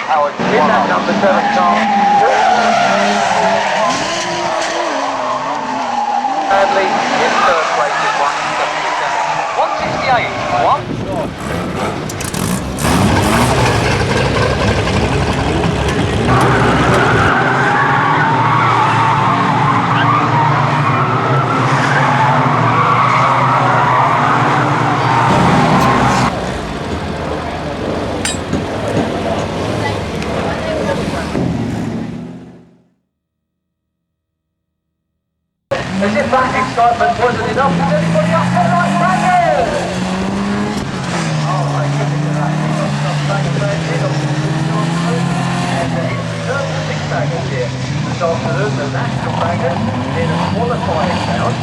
in that number 7 car. Sadly, in third place is 168. 1. As if that excitement wasn't enough, is everybody up there like bangers? Oh, I give it to that. He's got some bangers in on the and he's returned to 6 bangers here this afternoon, the national bangers in a qualifying round.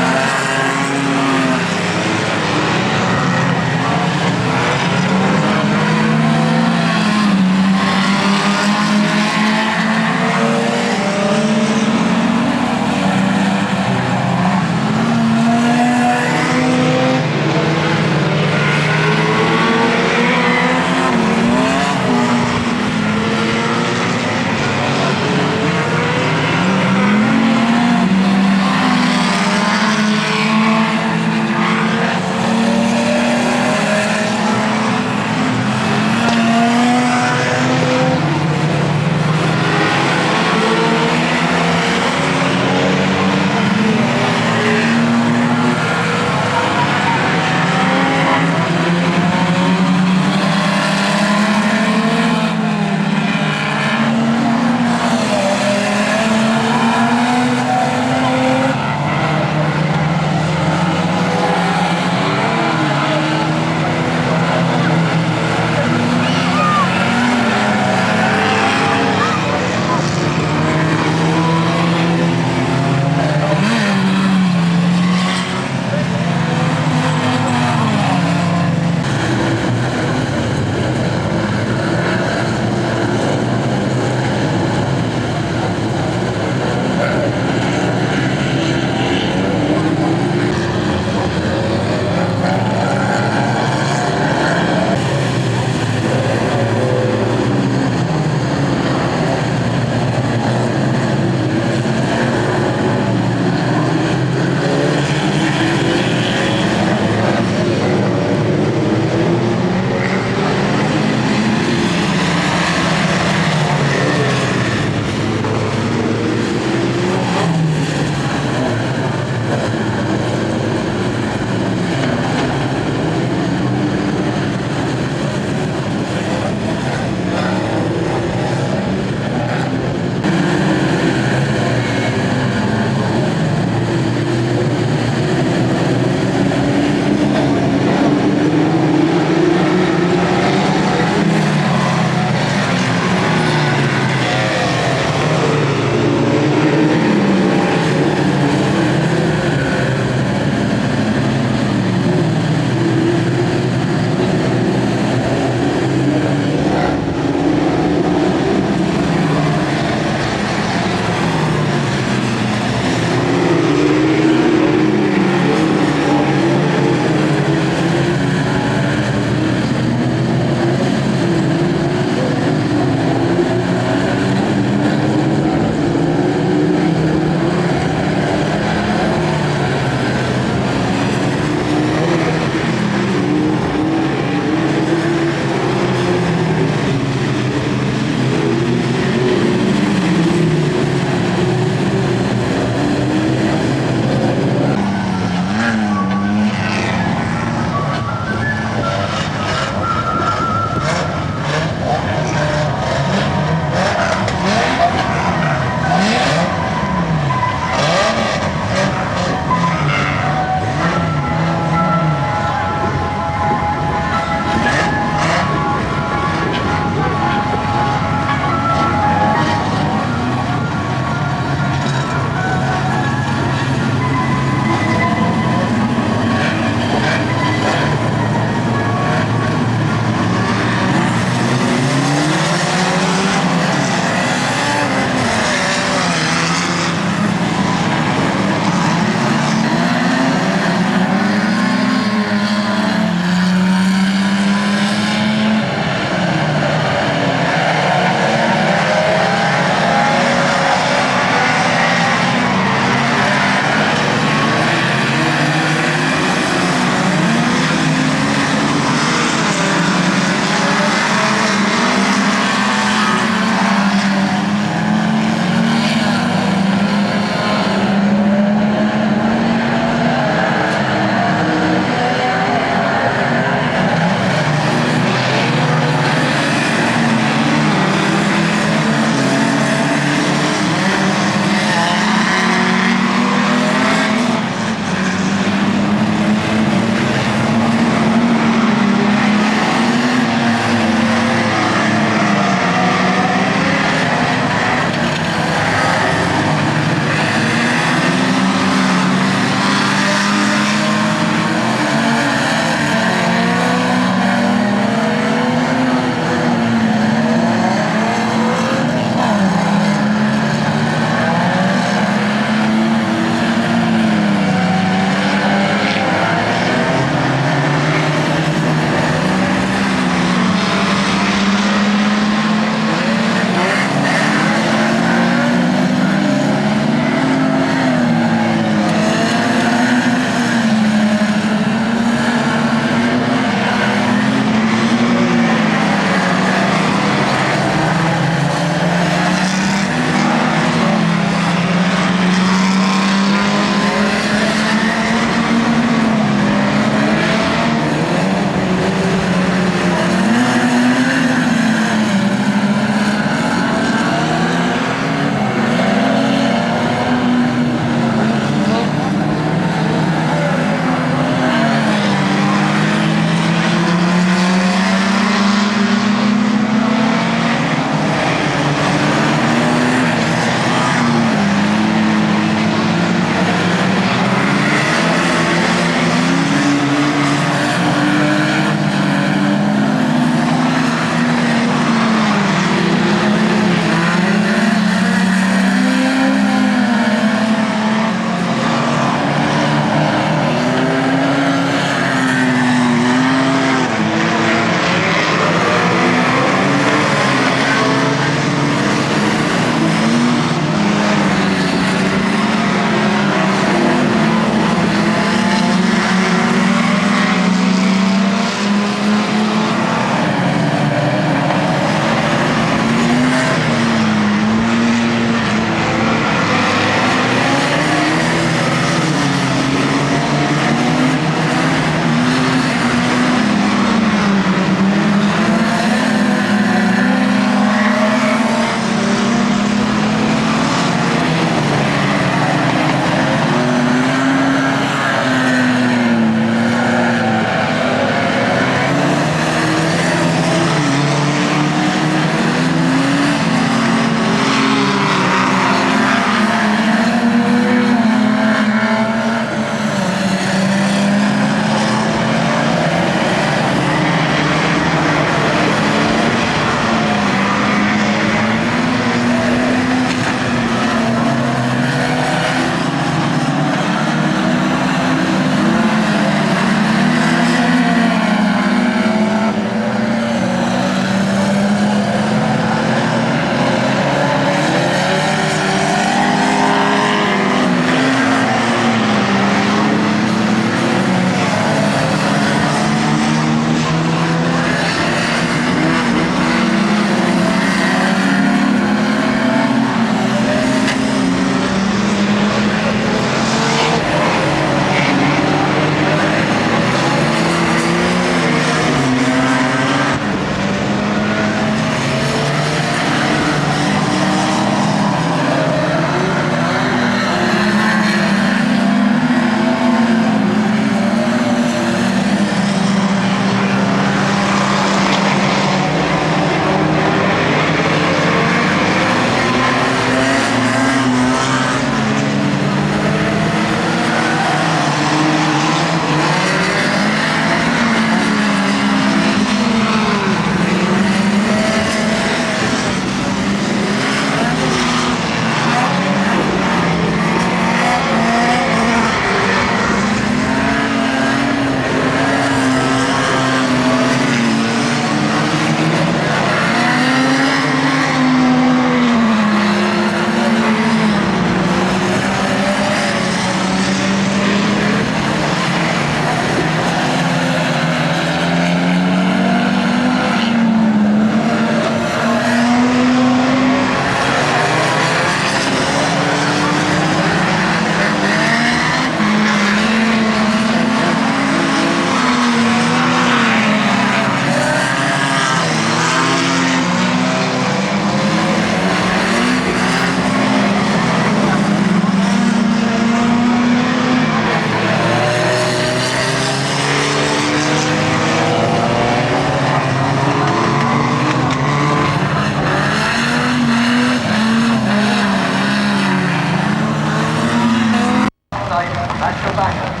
Depavia.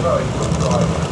very good driver.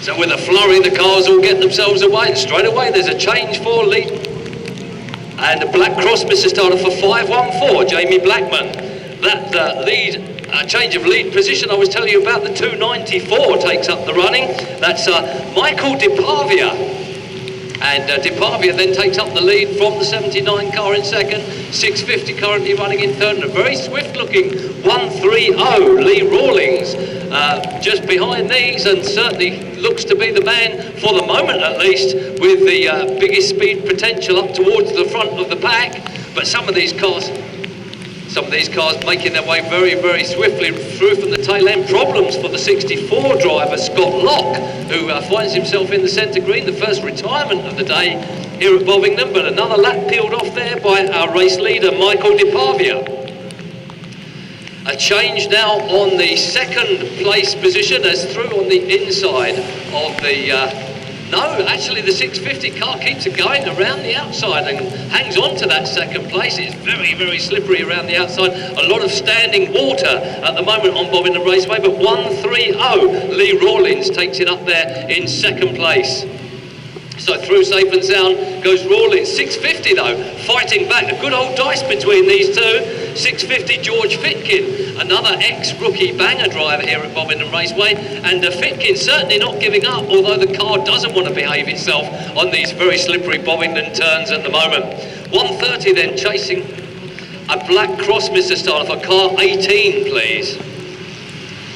So with a flurry, the cars all get themselves away, and straight away there's a change for lead. And a Black Cross, Mr. Starter, for 514, Jamie Blackman. That change of lead position I was telling you about, the 294 takes up the running. That's Michael Depavia. And Depavia then takes up the lead from the 79 car in second, 650 currently running in third, and a very swift-looking 130 Lee Rawlings just behind these, and certainly looks to be the man, for the moment at least, with the biggest speed potential up towards the front of the pack. But some of these cars making their way very, very swiftly through from the tail end. Problems for the 64 driver, Scott Locke, who finds himself in the centre green, the first retirement of the day here at Bovingdon, but another lap peeled off there by our race leader, Michael Depavia. A change now on the second place position as through on the inside of the... No, actually the 650 car keeps it going around the outside and hangs on to that second place. It's very, very slippery around the outside. A lot of standing water at the moment on Bovingdon Raceway, but 130 Lee Rawlings takes it up there in second place. So through safe and sound goes Rawlings. 650 though, fighting back. A good old dice between these two. 650 George Fitkin, another ex-rookie banger driver here at Bovingdon Raceway, and Fitkin certainly not giving up, although the car doesn't want to behave itself on these very slippery Bovingdon turns at the moment. 130 then chasing a Black Cross, Mr. Starter, for car 18 please.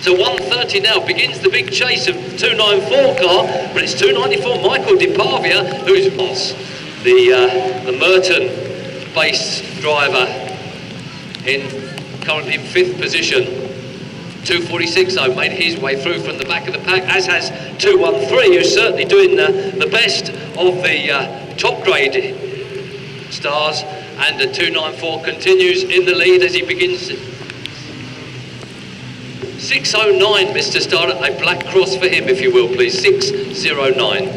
So 130 now begins the big chase of 294 car, but it's 294 Michael Depavia, who's the Merton base driver, currently in 5th position. 246 though made his way through from the back of the pack, as has 213, who's certainly doing the best of the top grade stars, and 294 continues in the lead as he begins. 609 Mr. Starter, a Black Cross for him if you will please, 609,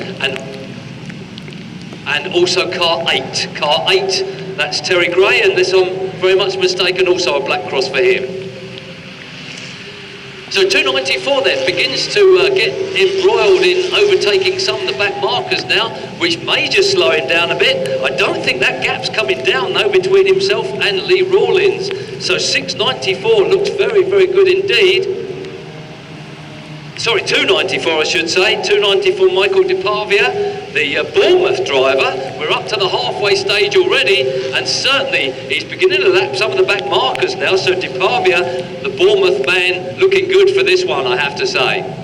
and also car 8, that's Terry Gray, and this I'm very much mistaken, also a Black Cross for him. So 294 then begins to get embroiled in overtaking some of the back markers now, which may just slow him down a bit. I don't think that gap's coming down though between himself and Lee Rawlings. So 694 looks very, very good indeed. Sorry, 294 I should say, 294 Michael Depavia, the Bournemouth driver. We're up to the halfway stage already, and certainly he's beginning to lap some of the back markers now, so Depavia, the Bournemouth man, looking good for this one, I have to say.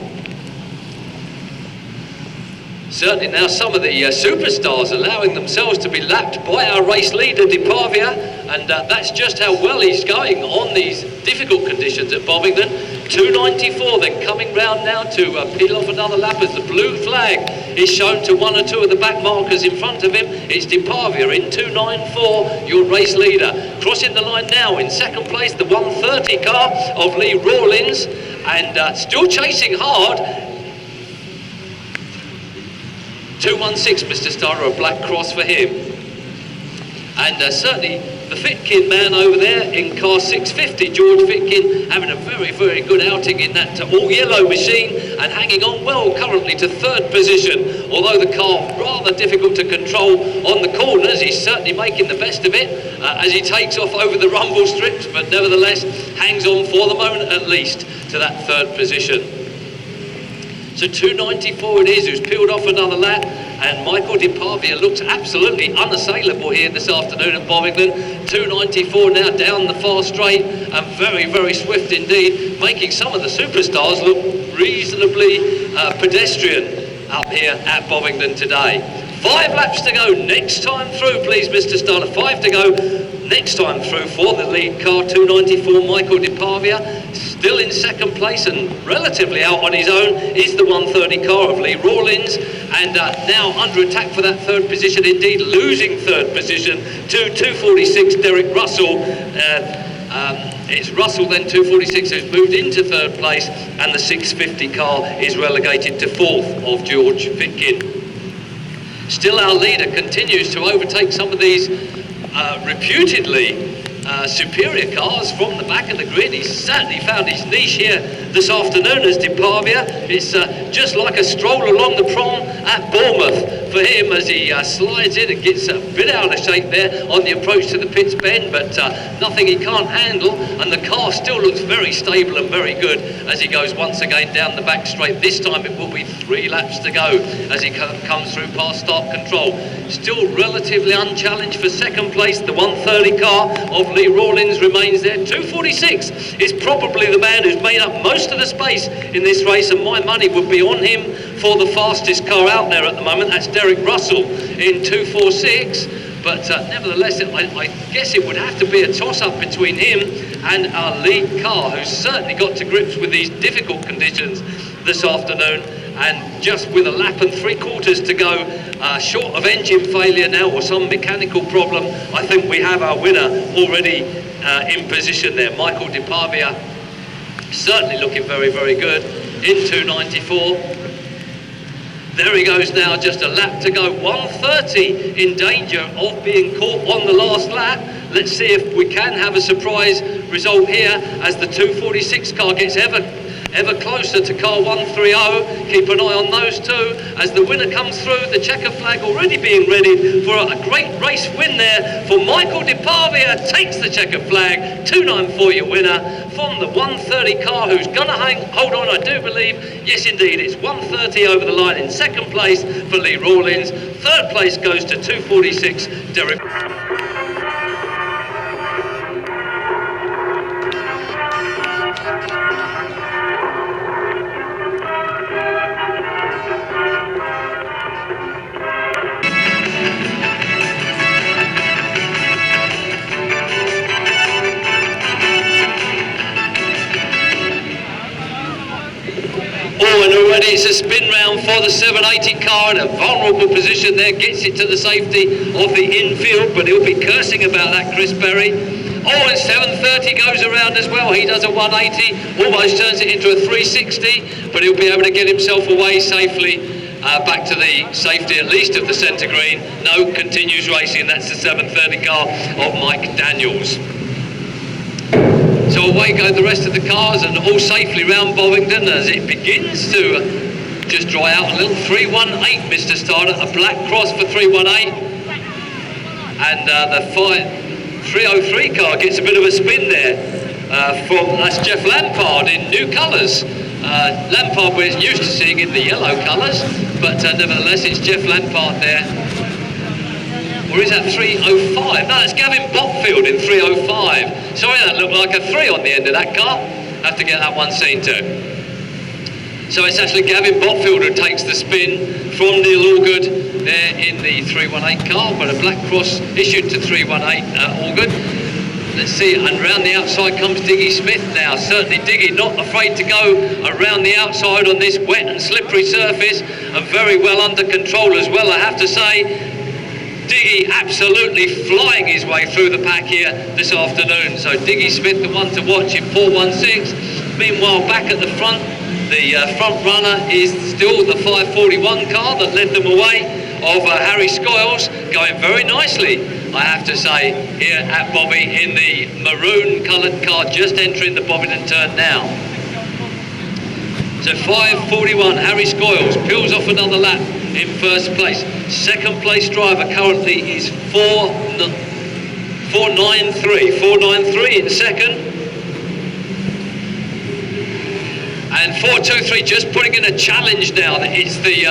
Certainly now some of the superstars allowing themselves to be lapped by our race leader Depavia, and that's just how well he's going on these difficult conditions at Bovingdon. 294 then coming round now to peel off another lap as the blue flag is shown to one or two of the back markers in front of him. It's Depavia in 294, your race leader. Crossing the line now in second place, the 130 car of Lee Rawlings, and still chasing hard. 216 Mr. Starter, a Black Cross for him. And certainly the Fitkin man over there in car 650, George Fitkin, having a very, very good outing in that all-yellow machine and hanging on well currently to 3rd position. Although the car rather difficult to control on the corners, he's certainly making the best of it as he takes off over the rumble strips, but nevertheless hangs on for the moment at least to that 3rd position. So 294 it is, who's peeled off another lap, and Michael Depavia looks absolutely unassailable here this afternoon at Bovingdon. 294 now down the far straight, and very, very swift indeed, making some of the superstars look reasonably pedestrian up here at Bovingdon today. 5 laps to go next time through, please, Mr. Starter. 5 to go next time through for the lead car, 294 Michael Depavia. Still in second place and relatively out on his own is the 130 car of Lee Rawlings, and now under attack for that 3rd position, indeed losing 3rd position to 246 Derek Russell. It's Russell then 246 who's moved into third place, and the 650 car is relegated to fourth of George Fitkin. Still our leader continues to overtake some of these reputedly superior cars from the back of the grid. He's certainly found his niche here this afternoon as Depavia. It's just like a stroll along the prom at Bournemouth for him as he slides in and gets a bit out of shape there on the approach to the pits bend, but nothing he can't handle, and the car still looks very stable and very good as he goes once again down the back straight. This time it will be 3 laps to go as he comes through past start control. Still relatively unchallenged for second place. The 130 car of Lee Rawlins remains there. 246 is probably the man who's made up most of the space in this race, and my money would be on him for the fastest car out there at the moment. That's Derek Russell in 246, but nevertheless I guess it would have to be a toss-up between him and our lead car, who's certainly got to grips with these difficult conditions this afternoon. And just with a lap and 3/4 to go, short of engine failure now or some mechanical problem, I think we have our winner already in position there. Michael Depavia certainly looking very, very good in 294. There he goes now, just a lap to go. 130 in danger of being caught on the last lap. Let's see if we can have a surprise result here as the 246 car gets ever closer to car 130. Keep an eye on those two as the winner comes through. The checker flag already being readied for a great race win there for Michael Depavia. Takes the checker flag. 294 your winner from the 130 car, who's gonna hold on, I do believe. Yes indeed, it's 130 over the line in second place for Lee Rawlins. Third place goes to 246 Derek. And already it's a spin round for the 780 car in a vulnerable position there, gets it to the safety of the infield, but he'll be cursing about that, Chris Berry. Oh, and 730 goes around as well. He does a 180, almost turns it into a 360, but he'll be able to get himself away safely back to the safety at least of the centre green. No, continues racing. That's the 730 car of Mike Daniels. So away go the rest of the cars, and all safely round Bovingdon as it begins to just dry out a little. 318 Mr. Starter, a black cross for 318, and the 303 car gets a bit of a spin there that's Jeff Lampard in new colours. Lampard we're used to seeing in the yellow colours, but nevertheless it's Jeff Lampard there. Or is that 305? No, it's Gavin Botfield in 305. Sorry, that looked like a 3 on the end of that car. Have to get that one seen too. So it's actually Gavin Botfield who takes the spin from Neil Allgood there in the 318 car, but a black cross issued to 318 Allgood. Let's see, and round the outside comes Diggy Smith now. Certainly Diggy not afraid to go around the outside on this wet and slippery surface, and very well under control as well, I have to say. Diggy absolutely flying his way through the pack here this afternoon. So Diggy Smith, the one to watch in 416. Meanwhile, back at the front, the front runner is still the 541 car that led them away of Harry Scoyles, going very nicely, I have to say, here at Bobby in the maroon coloured car, just entering the Bovingdon turn now. So 541, Harry Scoyles peels off another lap in first place. Second place driver currently is 493 in second. And 423 just putting in a challenge now. It's the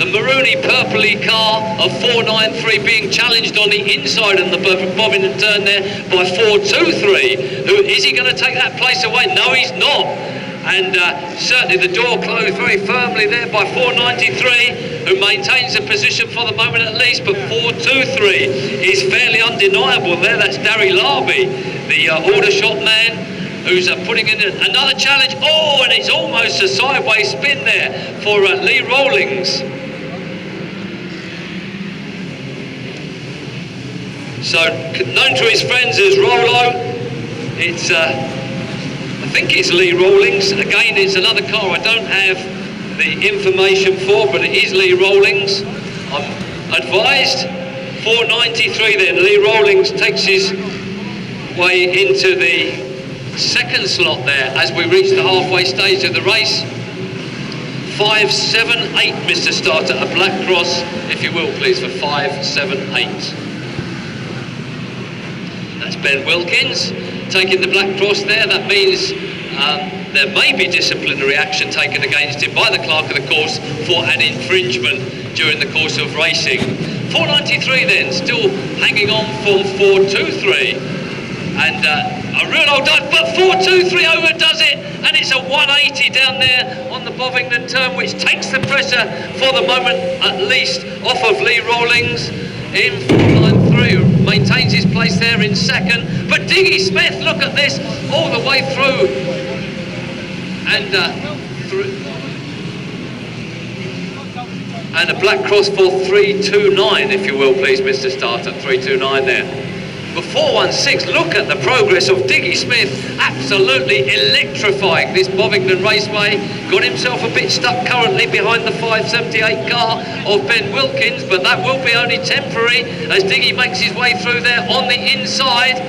maroony purpley car of 493 being challenged on the inside of the Bovingdon turn there by 423. Is he going to take that place away? No, he's not. And certainly the door closed very firmly there by 493, who maintains a position for the moment at least, but 423 is fairly undeniable there. That's Darry Larby, the Aldershot man, who's putting in another challenge. Oh, and it's almost a sideways spin there for Lee Rawlins. So, known to his friends as Rolo, It's, I think it's Lee Rawlings. Again, it's another car I don't have the information for, but it is Lee Rawlings. I'm advised 493 then. Lee Rawlings takes his way into the second slot there as we reach the halfway stage of the race. 578, Mr. Starter, a black cross, if you will, please, for 578. That's Ben Wilkins taking the black cross there. That means there may be disciplinary action taken against him by the clerk of the course for an infringement during the course of racing. 493 then, still hanging on from 423. And a real old dive, but 423 overdoes it, and it's a 180 down there on the Bovingdon turn, which takes the pressure for the moment, at least, off of Lee Rawlings. In 493, maintains his place there in second, but Diggy Smith, look at this, all the way through, and and a black cross for 329, if you will, please, Mr. Starter, 329 there. But 416, look at the progress of Diggy Smith, absolutely electrifying this Bovingdon Raceway. Got himself a bit stuck currently behind the 578 car of Ben Wilkins, but that will be only temporary as Diggy makes his way through there on the inside.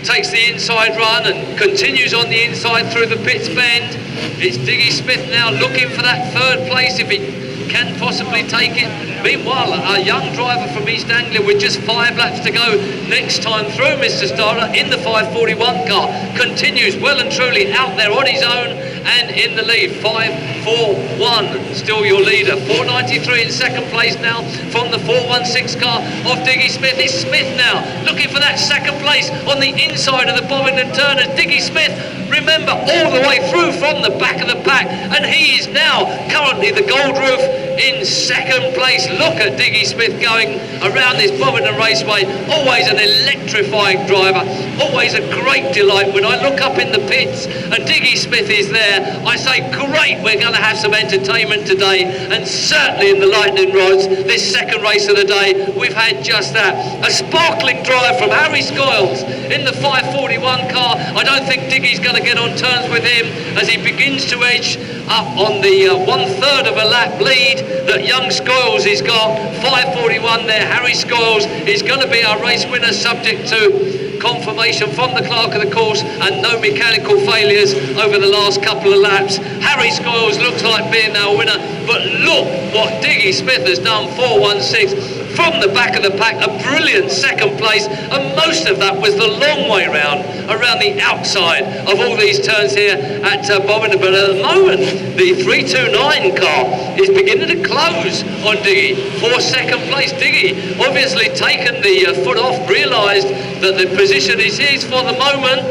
Takes the inside run and continues on the inside through the pits bend. It's Diggy Smith now looking for that third place if he can possibly take it. Meanwhile, a young driver from East Anglia with just 5 laps to go next time through, Mr. Starter, in the 541 car, continues well and truly out there on his own and in the lead. 541, still your leader. 493 in second place now from the 416 car of Diggy Smith. It's Smith now looking for that second place on the inside of the Bovingdon turn as Diggy Smith, remember, all the way through from the back of the pack, and he is now currently the Gold Roof in second place. Look at Diggy Smith going around this Bovingdon Raceway, always an electrifying driver, always a great delight. When I look up in the pits and Diggy Smith is there, I say great, we're going to have some entertainment today, and certainly in the Lightning Rods, this second race of the day, we've had just that. A sparkling drive from Harry Skiles in the 541 car. I don't think Diggy's going to get on terms with him as he begins to edge up on the 1/3 of a lap lead that young Skiles has got. 541 there. Harry Skiles is going to be our race winner, subject to confirmation from the clerk of the course and no mechanical failures over the last couple of laps. Harry Skiles looks like being our winner, but look what Diggy Smith has done. 416 from the back of the pack, a brilliant second place, and most of that was the long way round, around the outside of all these turns here at Bovingdon. But at the moment, the 329 car is beginning to close on Diggy for second place. Diggy obviously taken the foot off, realised that the position is his for the moment.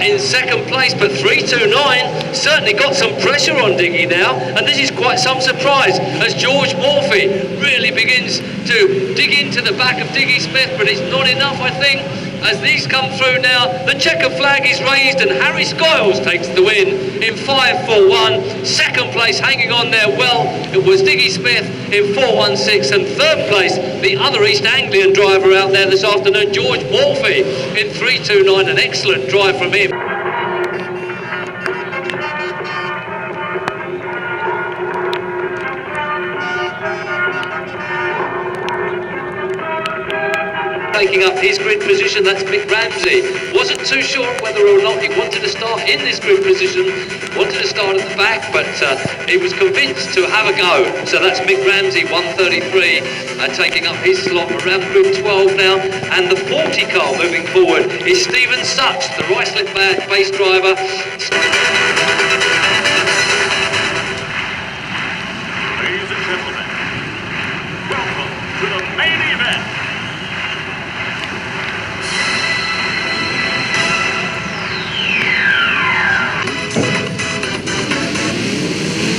In second place, but 329 certainly got some pressure on Diggy now, and this is quite some surprise as George Morphy really begins to dig into the back of Diggy Smith, but it's not enough, I think, as these come through now. The checker flag is raised and Harry Skiles takes the win in 541. Second place hanging on there well, it was Diggy Smith in 416, and third place the other East Anglian driver out there this afternoon, George Morphy, in 329. An excellent drive from him. Taking up his grid position, that's Mick Ramsey. Wasn't too sure whether or not he wanted to start in this grid position, wanted to start at the back, but he was convinced to have a go. So that's Mick Ramsey, 133, taking up his slot around grid 12 now. And the 40 car moving forward is Stephen Such, the Ruislip base driver. Ladies and gentlemen, welcome to the main event.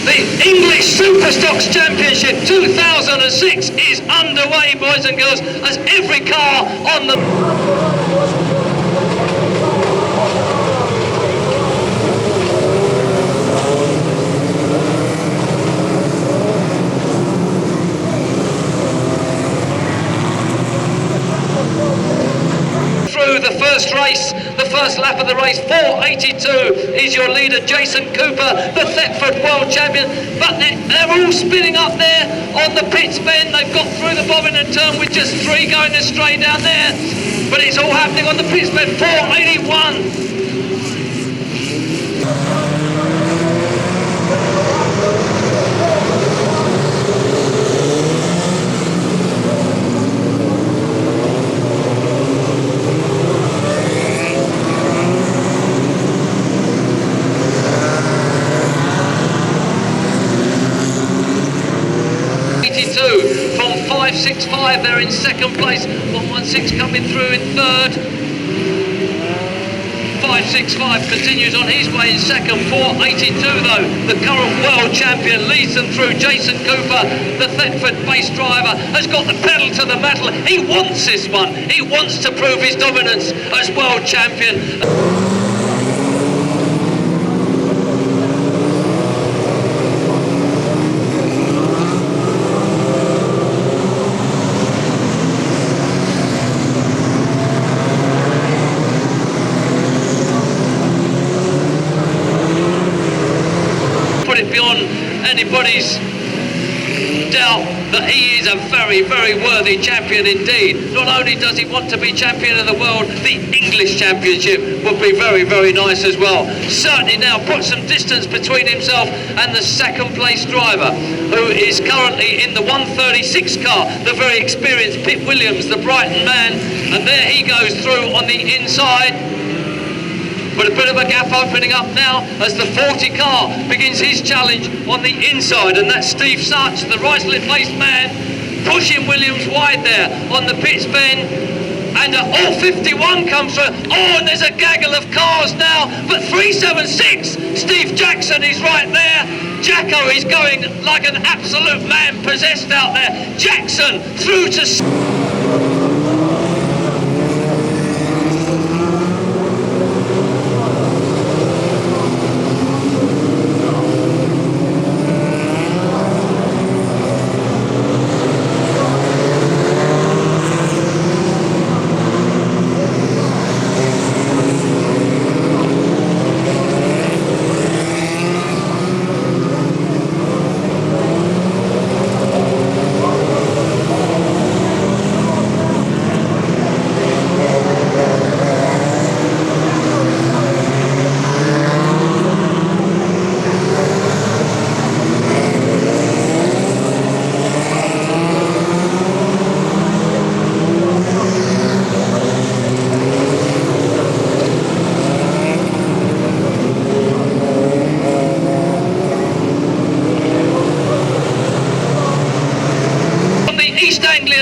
The English Superstocks Championship 2006 is underway, boys and girls, as every car on the... through the first race, the first first lap of the race. 4:82 is your leader, Jason Cooper, the Thetford World Champion. But they're all spinning up there on the pits bend. They've got through the Bovingdon turn with just 3 going astray down there. But it's all happening on the pits bend. 4:81. 565, they're in second place. 116 coming through in third. 565 continues on his way in second. 482 though, the current world champion leads them through. Jason Cooper, the Thetford base driver, has got the pedal to the metal. He wants this one. He wants to prove his dominance as world champion. Beyond anybody's doubt that he is a very, very worthy champion indeed. Not only does he want to be champion of the world, the English championship would be very, very nice as well. Certainly now put some distance between himself and the second place driver, who is currently in the 136 car, the very experienced Pete Williams, the Brighton man, and there he goes through on the inside. But a bit of a gap opening up now as the 40 car begins his challenge on the inside, and that's Steve Such, the right-slip-faced man, pushing Williams wide there on the pits bend. And 51 comes through. Oh, and there's a gaggle of cars now, but 376, Steve Jackson is right there. Jacko is going like an absolute man possessed out there. Jackson through to...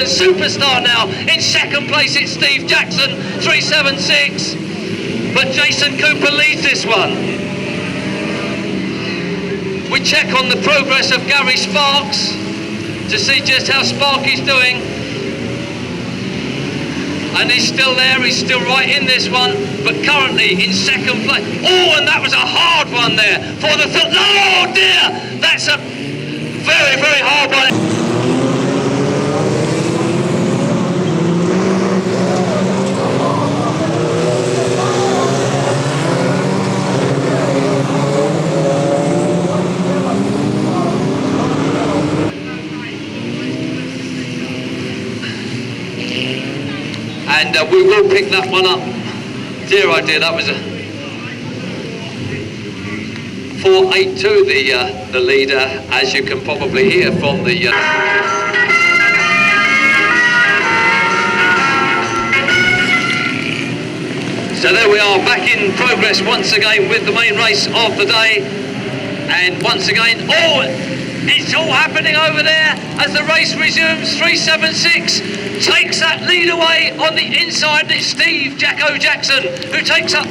Superstar now in second place. It's Steve Jackson, 376, but Jason Cooper leads this one. We check on the progress of Gary Sparks to see just how Sparky's doing, and he's still there. He's still right in this one, but currently in second place. Oh, and that was a hard one there for the oh dear, that's a very, very hard one. And we will pick that one up. Dear oh dear, that was a 482, the leader, as you can probably hear from the... So there we are, back in progress once again with the main race of the day. And once again, oh, it's all happening over there as the race resumes. 376 takes that lead away on the inside. It's Steve Jacko Jackson who takes up.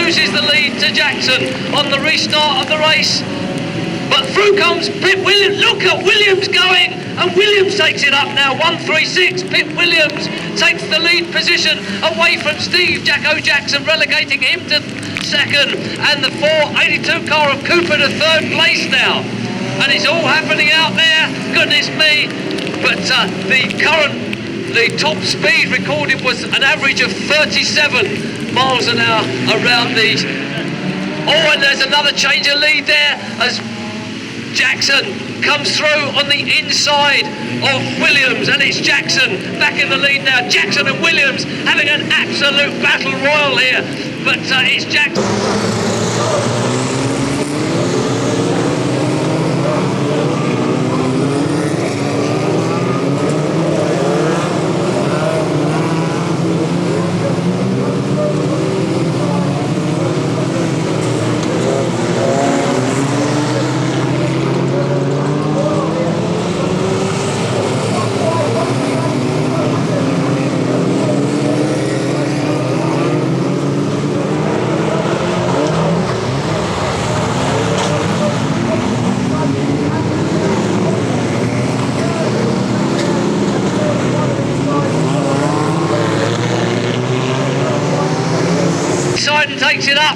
loses the lead to Jackson on the restart of the race. But through comes Pip Williams. Look at Williams going, and Williams takes it up now. 136. Pip Williams takes the lead position away from Steve Jacko Jackson, relegating him to second, and the 482 car of Cooper to third place now. And it's all happening out there. Goodness me! But the top speed recorded was an average of 37 miles an hour around these. Oh, and there's another change of lead there as Jackson comes through on the inside of Williams, and it's Jackson back in the lead now. Jackson and Williams having an absolute battle royal here, but it's Jackson. Takes it up.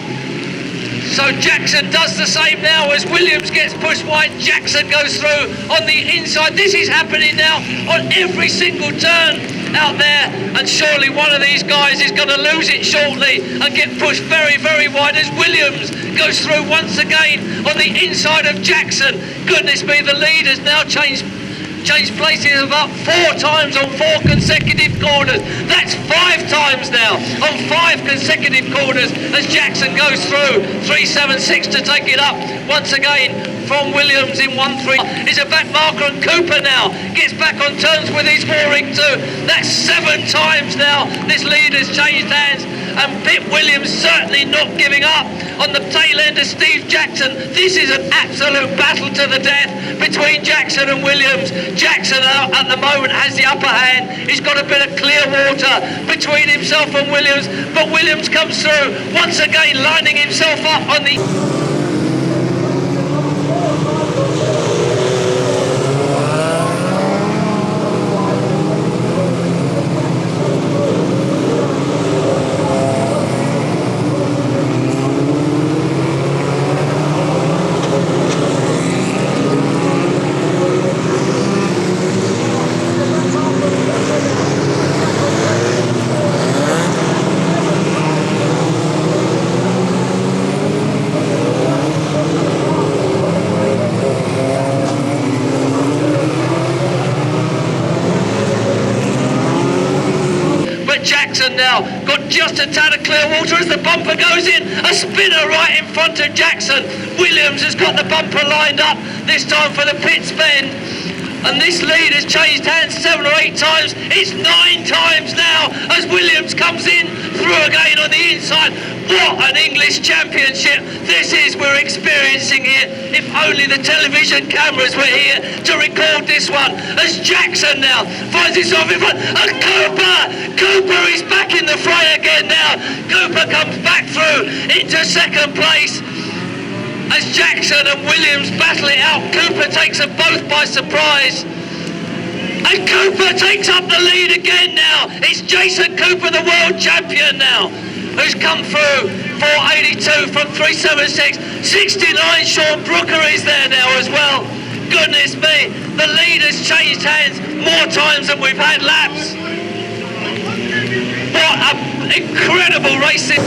So Jackson does the same now as Williams gets pushed wide. Jackson goes through on the inside. This is happening now on every single turn out there, and surely one of these guys is going to lose it shortly and get pushed very, very wide as Williams goes through once again on the inside of Jackson. Goodness me, the lead has now changed places about 4 times on 4 consecutive corners. That's 5 times now on 5 consecutive corners as Jackson goes through. 376 to take it up once again from Williams in 1-3. Is a back marker, and Cooper now gets back on terms with his mooring too. That's 7 times now this lead has changed hands, and Pip Williams certainly not giving up on the tail end of Steve Jackson. This is an absolute battle to the death between Jackson and Williams. Jackson at the moment has the upper hand. He's got a bit of clear water between himself and Williams, but Williams comes through once again, lining himself up on the... Jackson now got just a tad of clear water as the bumper goes in. A spinner right in front of Jackson. Williams has got the bumper lined up, this time for the pit bend. And this lead has changed hands 7 or 8 times. It's 9 times now as Williams comes in through again on the inside. What an English championship this is we're experiencing here. If only the television cameras were here to record this one. As Jackson now finds himself in front. And Cooper is back in the fray again now. Cooper comes back through into second place. As Jackson and Williams battle it out, Cooper takes them both by surprise. And Cooper takes up the lead again now. It's Jason Cooper, the world champion now, who's come through 482 from 376. 69, Sean Brooker is there now as well. Goodness me, the lead has changed hands more times than we've had laps. What an incredible racing.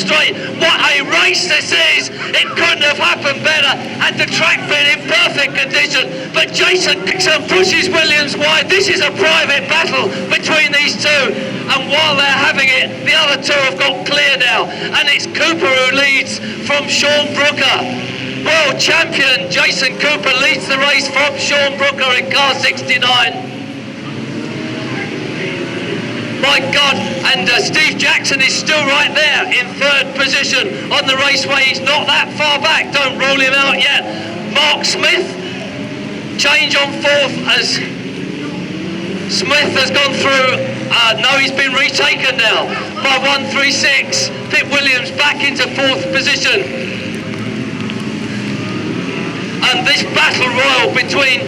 straight. What a race this is! It couldn't have happened better, and the track been in perfect condition. But Jason Dixon pushes Williams wide. This is a private battle between these two, and while they're having it, the other two have got clear now, and it's Cooper who leads from Sean Brooker. World champion Jason Cooper leads the race from Sean Brooker in car 69. My God, and Steve Jackson is still right there in third position on the raceway. He's not that far back, don't rule him out yet. Mark Smith, change on fourth as Smith has gone through. No, he's been retaken now by 136. Pip Williams back into fourth position. And this battle royal between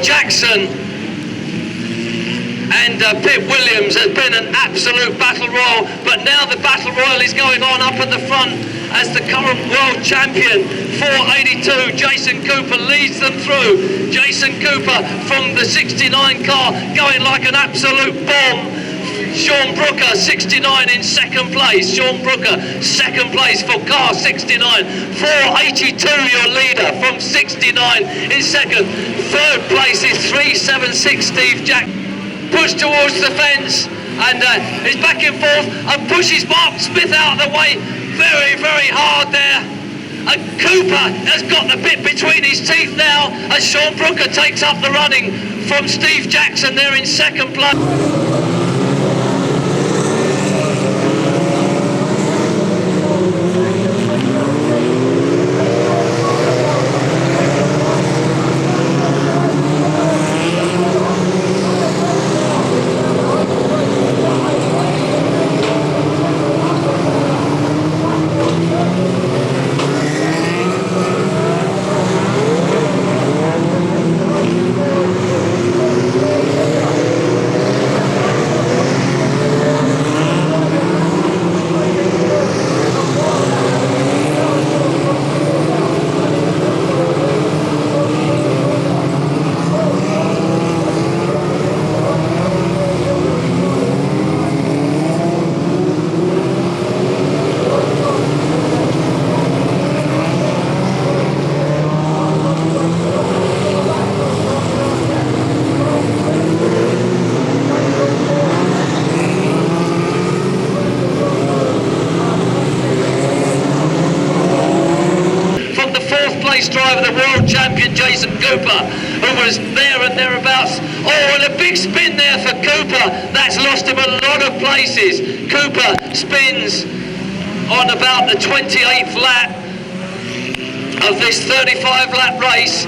Jackson and Pip Williams has been an absolute battle royal, but now the battle royal is going on up at the front as the current world champion 482 Jason Cooper leads them through. Jason Cooper from the 69 car going like an absolute bomb. Sean Brooker 69 in second place. Sean Brooker second place for car 69. 482 your leader from 69 in second. Third place is 376 Steve Jack. Push towards the fence and is back and forth and pushes Mark Smith out of the way very, very hard there. And Cooper has got the bit between his teeth now as Sean Brooker takes up the running from Steve Jackson there in second place. Driver, the world champion Jason Cooper, who was there and thereabouts. Oh, and a big spin there for Cooper. That's lost him a lot of places. Cooper spins on about the 28th lap of this 35 lap race.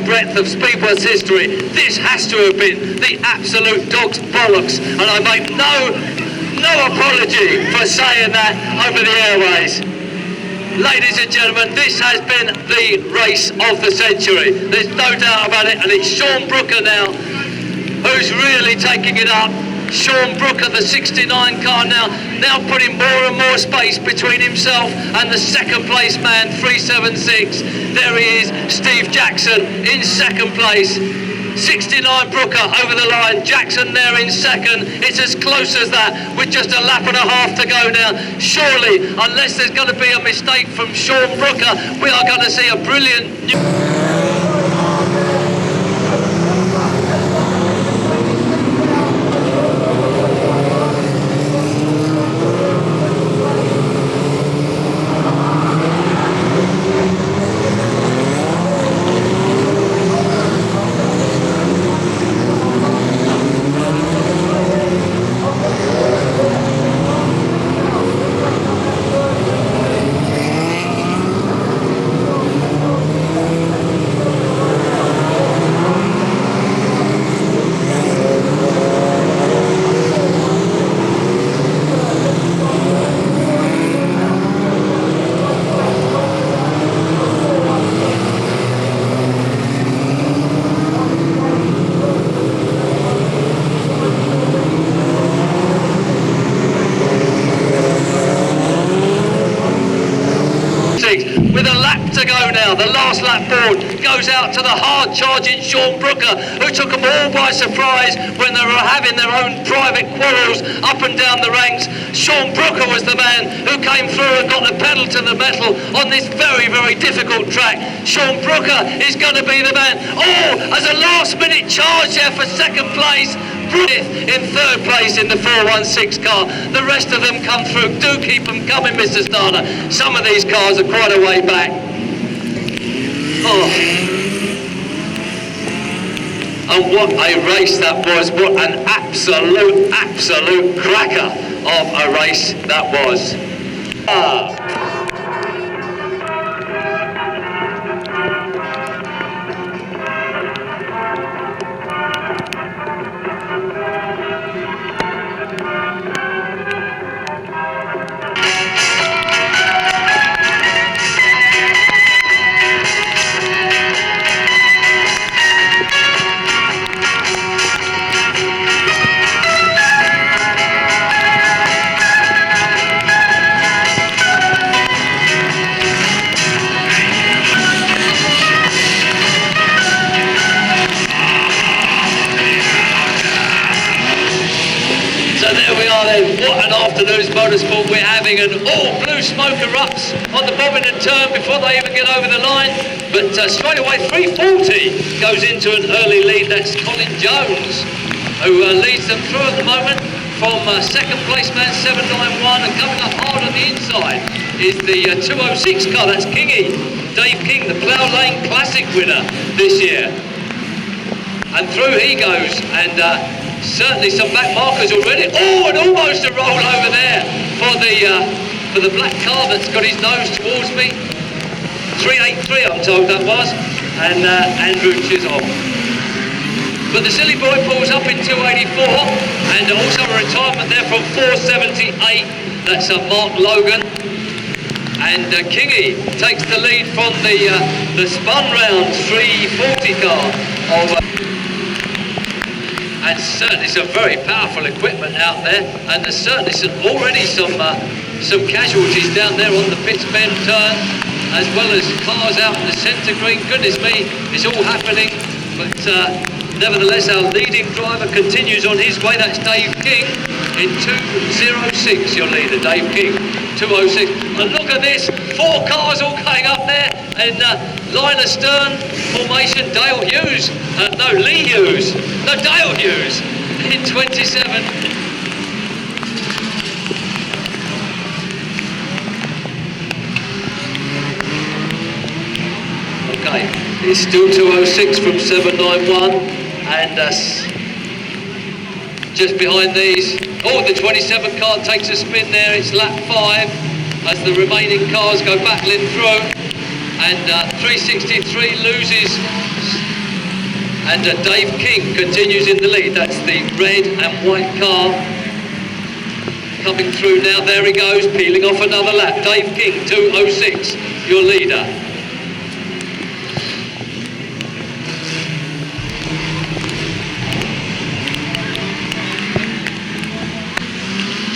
Breadth of Speedworth's history, this has to have been the absolute dog's bollocks, and I make no apology for saying that over the airways. Ladies and gentlemen, this has been the race of the century. There's no doubt about it, and it's Sean Brooker now who's really taking it up. Sean Brooker, the 69 car now putting more and more space between himself and the second place man, 376. There he is, Steve Jackson in second place. 69 Brooker over the line, Jackson there in second. It's as close as that with just a lap and a half to go now. Surely, unless there's going to be a mistake from Sean Brooker, we are going to see a brilliant new... now. The last lap board goes out to the hard-charging Sean Brooker, who took them all by surprise when they were having their own private quarrels up and down the ranks. Sean Brooker was the man who came through and got the pedal to the metal on this very, very difficult track. Sean Brooker is going to be the man. Oh, as a last-minute charge there for second place. In third place in the 416 car. The rest of them come through. Do keep them coming, Mr. Starter. Some of these cars are quite a way back. Oh. And what a race that was. What an absolute cracker of a race that was. What an afternoon's motorsport we're having, and all blue smoke erupts on the Bovingdon turn before they even get over the line. But straight away 340 goes into an early lead. That's Colin Jones who leads them through at the moment from second place man 791, and coming up hard on the inside is the 206 car. That's Kingy, Dave King, the Plough Lane Classic winner this year. And through he goes, and certainly some back markers already. Oh, and almost a roll over there for the black car that's got his nose towards me. 383, I'm told that was, and Andrew Chisholm. But the silly boy pulls up in 284, and also a retirement there from 478. That's Mark Logan. And Kingy takes the lead from the spun round 340 car of. And certainly some very powerful equipment out there, and there's certainly already some casualties down there on the Pittsbend turn, as well as cars out in the centre green. Goodness me, it's all happening. But nevertheless, our leading driver continues on his way. That's Dave King in 206. Your leader, Dave King, 206. And look at this, 4 cars all going up there in line astern formation. Dale Hughes, Lee Hughes. No, Dale Hughes in 27. Okay, it's still 206 from 791, and just behind these, the 27 car takes a spin there. It's lap 5 as the remaining cars go battling through, and 363 loses. And Dave King continues in the lead. That's the red and white car coming through now. There he goes, peeling off another lap. Dave King, 206, your leader.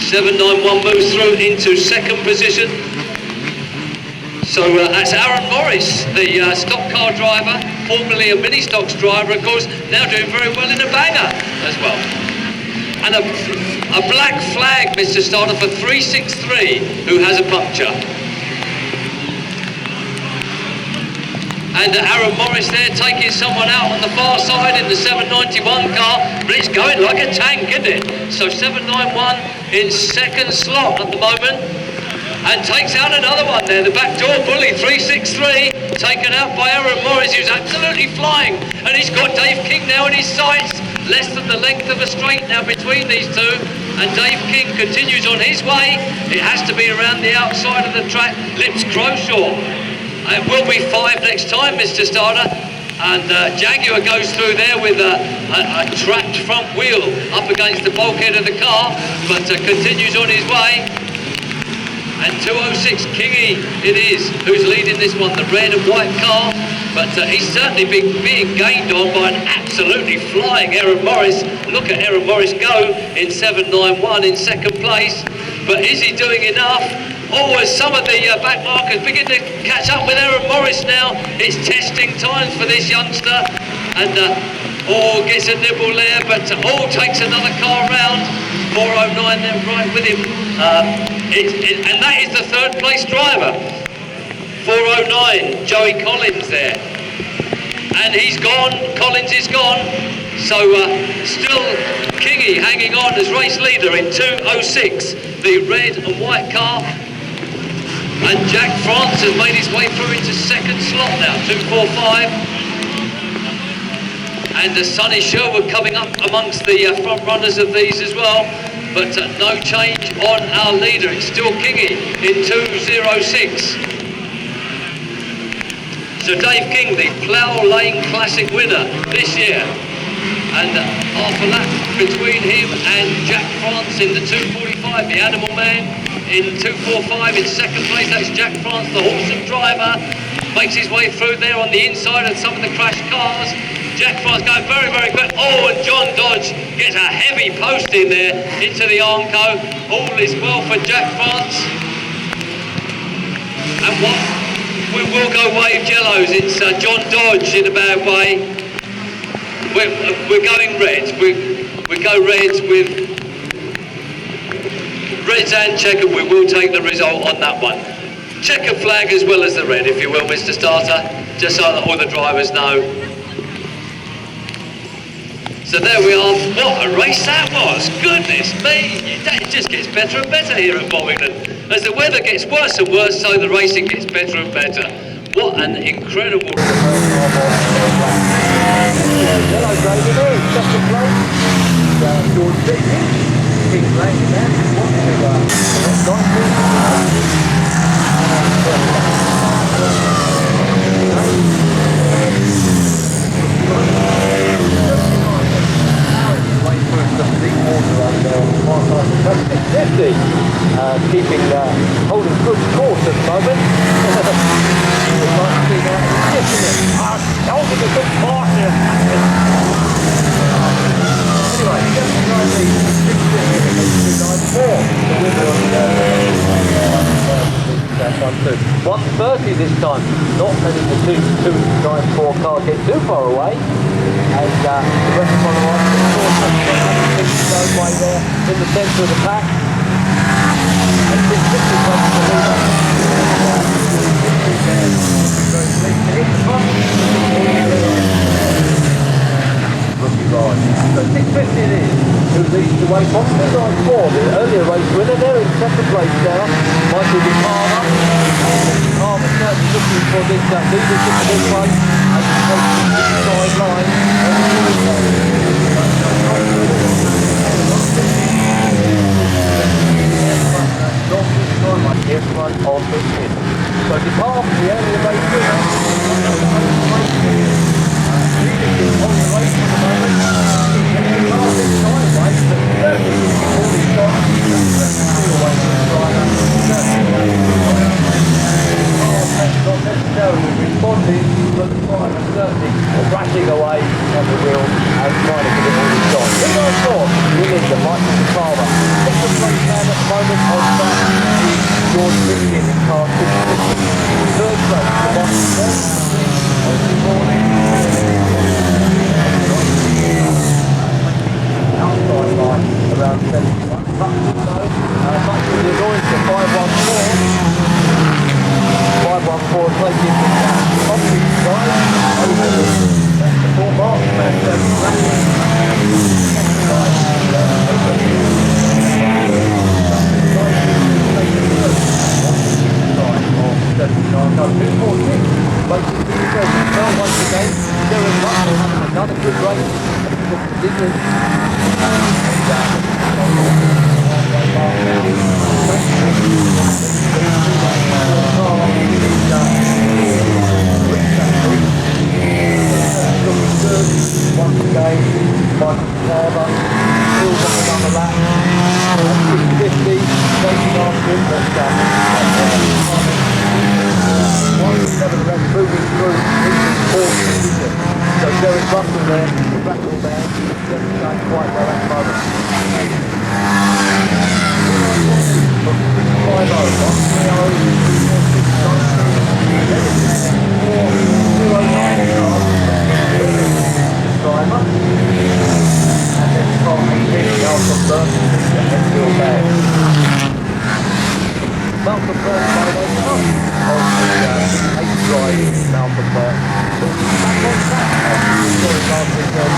.791 moves through into second position. So that's Aaron Morris, the stock car driver, formerly a mini stocks driver, of course, now doing very well in a banger as well. And a black flag, Mr. Starter, for 363, who has a puncture. And Aaron Morris there taking someone out on the far side in the 791 car, but it's going like a tank, isn't it? So 791 in second slot at the moment. And takes out another one there, the backdoor bully, 363, taken out by Aaron Morris, who's absolutely flying. And he's got Dave King now in his sights, less than the length of a straight now between these two. And Dave King continues on his way. It has to be around the outside of the track, Lips Croshaw. It will be 5 next time, Mr. Starter. And Jaguar goes through there with a trapped front wheel up against the bulkhead of the car, but continues on his way. And 206, Kingy it is, who's leading this one, the red and white car. But he's certainly being gained on by an absolutely flying Aaron Morris. Look at Aaron Morris go in 791 in second place. But is he doing enough? Oh, as some of the back markers begin to catch up with Aaron Morris now, it's testing times for this youngster, and gets a nibble there, but takes another car round. 409 there right with him, and that is the third place driver. 409, Joey Collins there, and he's gone. Collins is gone. So still Kingy hanging on as race leader in 206, the red and white car. And Jack France has made his way through into second slot now, 245. And Sonny Sherwood coming up amongst the front runners of these as well. But no change on our leader. It's still Kingy in 206. So Dave King, the Plough Lane Classic winner this year. And half a lap between him and Jack France in the 245, the Animal Man in 245 in second place. That's Jack France, the Horsham driver, makes his way through there on the inside of some of the crashed cars. Jack France going very, very quick. Oh, and John Dodge gets a heavy post in there into the Armco. All is well for Jack France. And what? We will go wave yellows. It's John Dodge in a bad way. We're going reds. We go reds with reds and checker. We will take the result on that one. Checker flag as well as the red, if you will, Mr. Starter, just so that all the drivers know. So there we are. What a race that was! Goodness me! It just gets better and better here at Bovingdon. As the weather gets worse and worse, so the racing gets better and better. What an incredible... Hello, David. Second place. George Dickey. He's laying there. Keeping holding good course at the moment. Holding a good course. Anyway, 1:30 this time, not letting the 294 car get too far away, and the rest of the line way there in the centre of the pack. And this is so 650 it is, who leads the way from 294, the earlier race winner there in second place now, Michael Depavia. Depavia certainly looking for this leadership of this one, as he takes the inside line. In front of the pit. So Depavia, the earlier race winner, on the race at the moment. Not necessarily responding, but the driver certainly thrashing away on the wheel and trying to get it all shot. In our fourth, we need the Michael Depavia. Second place man at the moment on track is George Dickey in car 650. Third place, the Michael outside line around 71 bucks or so. Much of the annoyance to 514. 514 taking the opposite side over the 4 marks, man. Once again, another good race. Once again, Michael Depavia still got another lap. 650, taking after him, but moving through into the fourth position. So Derek Russell there, the Rattle man, just going quite well at the moment. Malcolm Burke by the top of the 8th drive, Malcolm Burke. Back on track after the story last weekend.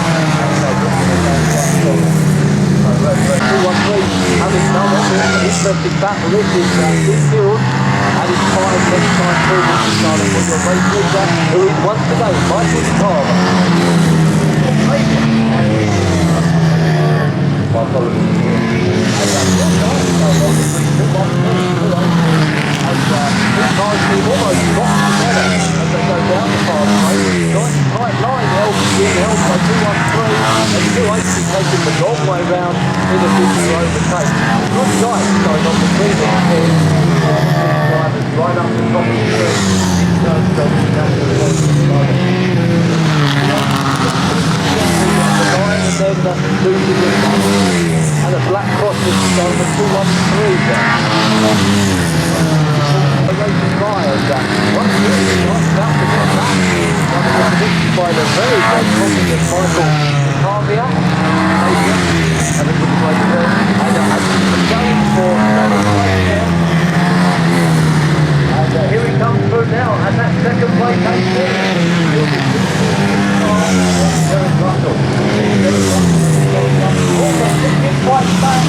And 213, having done it, an interesting battle. This is Steve Field and his 5 next time through this Charlotte for your race leader, who is once again Michael Carver. My almost got together as they go down the fast straight. Nice tight line held by 213 and 280 taking the long way round in a 50 overtake. Good tight going on between them here. Drivers right up the top of the street. And then losing the and a black cross is going to 213 there. Racing tyres once really nice about to get that. One was predicted by the very great confident Michael Depavia. And a good race there. And going for and here he comes through now, and that second place takes in. Derek Russell. Quite back,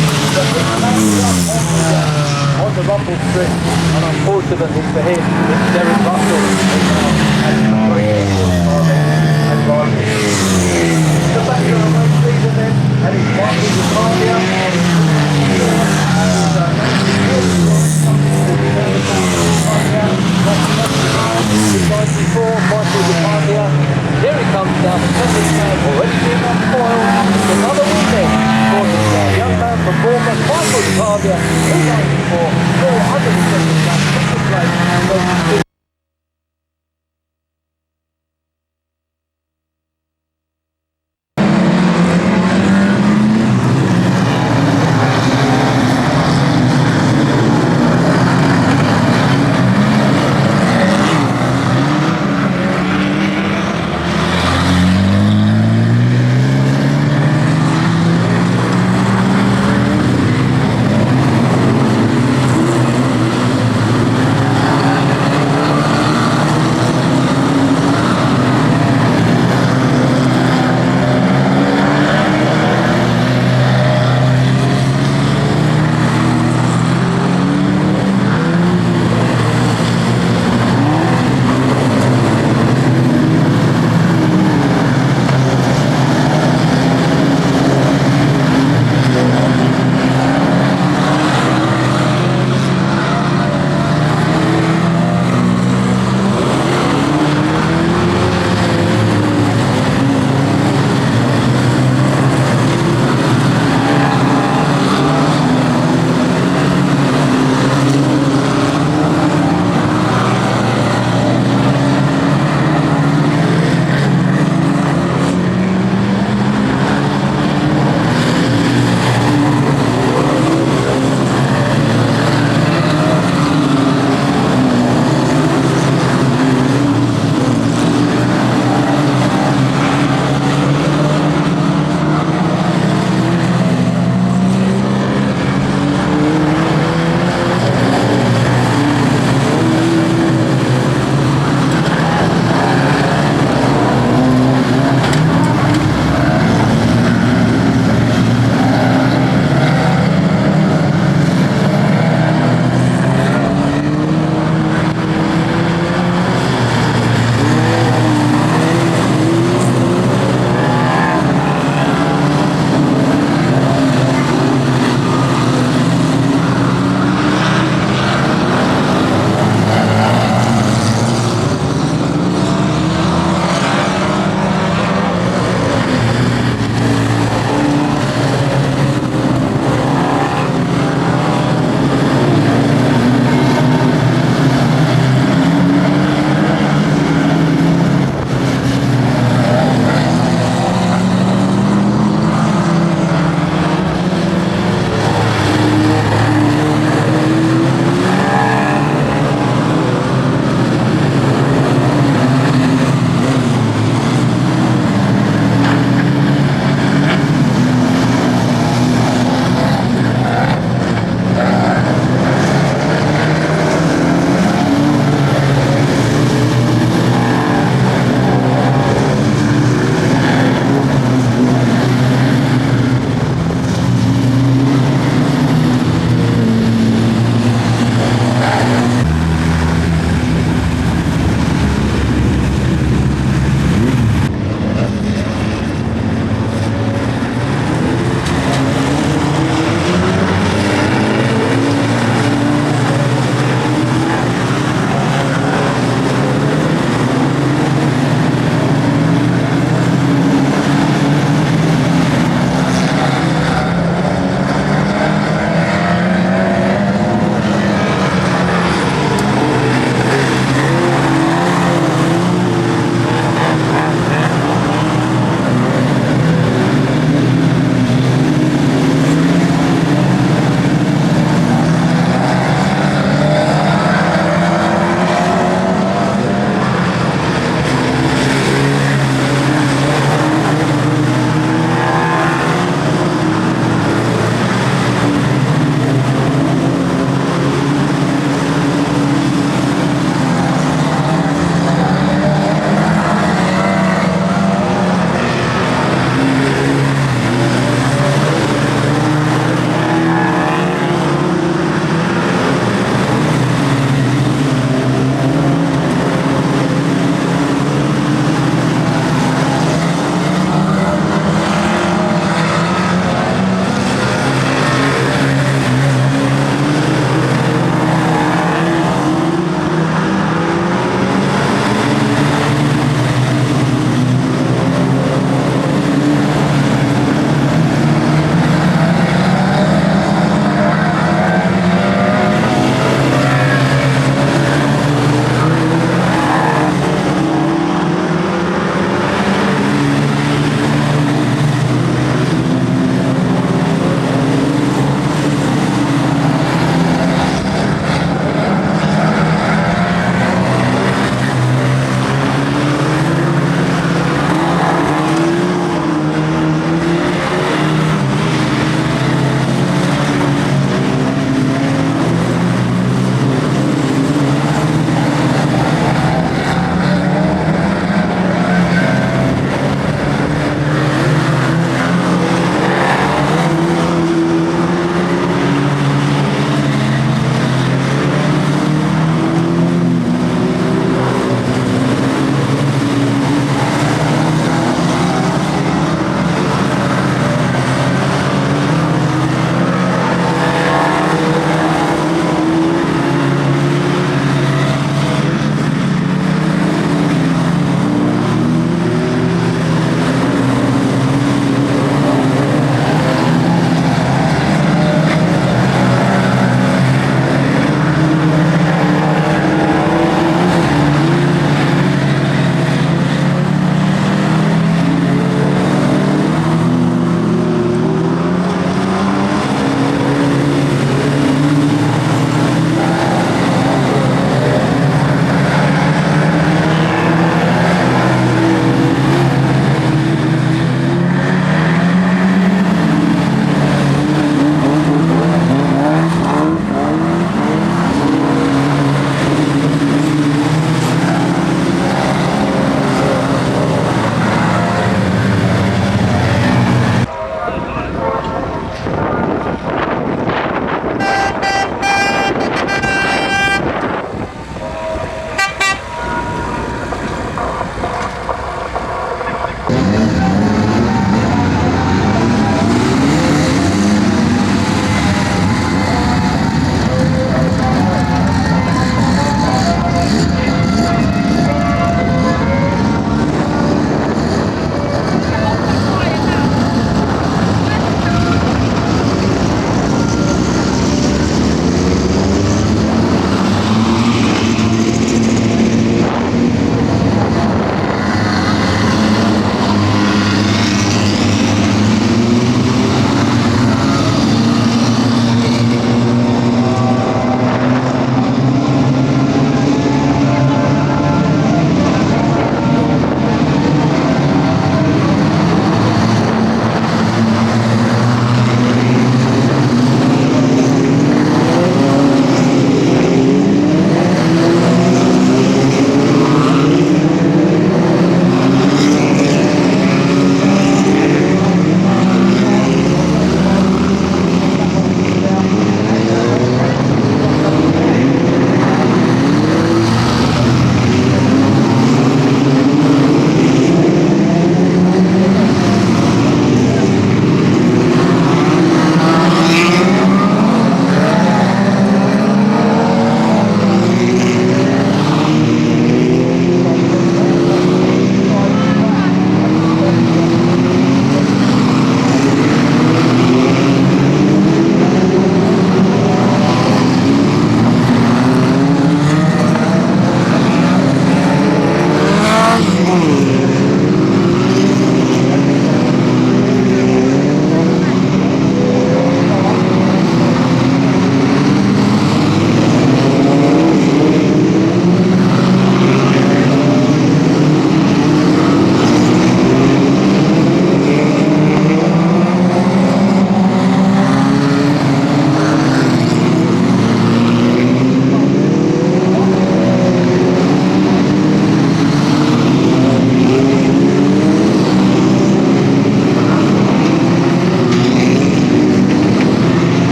on the rumble strip, and unfortunately for him, it's Derek Russell and the back of the race leader then, and it's Michael Depavia. Michael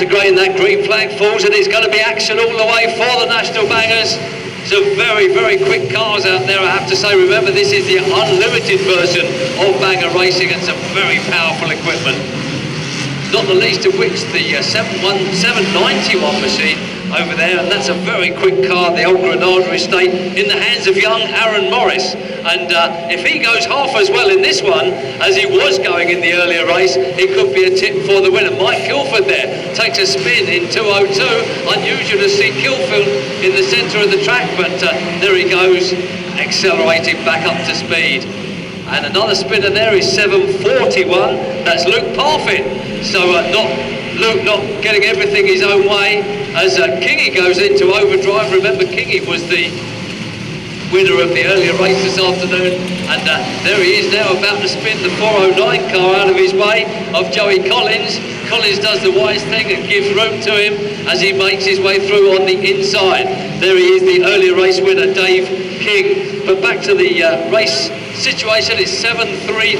centre green, that green flag falls, and it's going to be action all the way for the National Bangers. Some very, very quick cars out there, I have to say. Remember, this is the unlimited version of Banger Racing, and some very powerful equipment. Not the least of which the 791 machine over there, and that's a very quick car, the old Granada Estate, in the hands of young Aaron Morris. And if he goes half as well in this one as he was going in the earlier race, it could be a tip for the winner. Mike Kilford there takes a spin in 202. Unusual to see Kilford in the centre of the track, but there he goes, accelerating back up to speed. And another spinner there is 741, that's Luke Parfit. So Luke not getting everything his own way as Kingy goes into overdrive. Remember, Kingy was the winner of the earlier race this afternoon, and there he is now about to spin the 409 car out of his way of Joey Collins. Collins does the wise thing and gives room to him as he makes his way through on the inside. There he is, the earlier race winner, Dave King. But back to the race situation, it's 730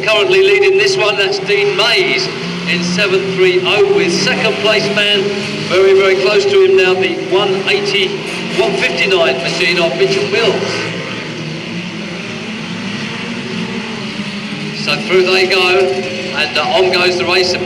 currently leading this one. That's Dean Mays in 730 with second place man very, very close to him now, the 159 machine of Mitchell Mills. So through they go, and on goes the race. A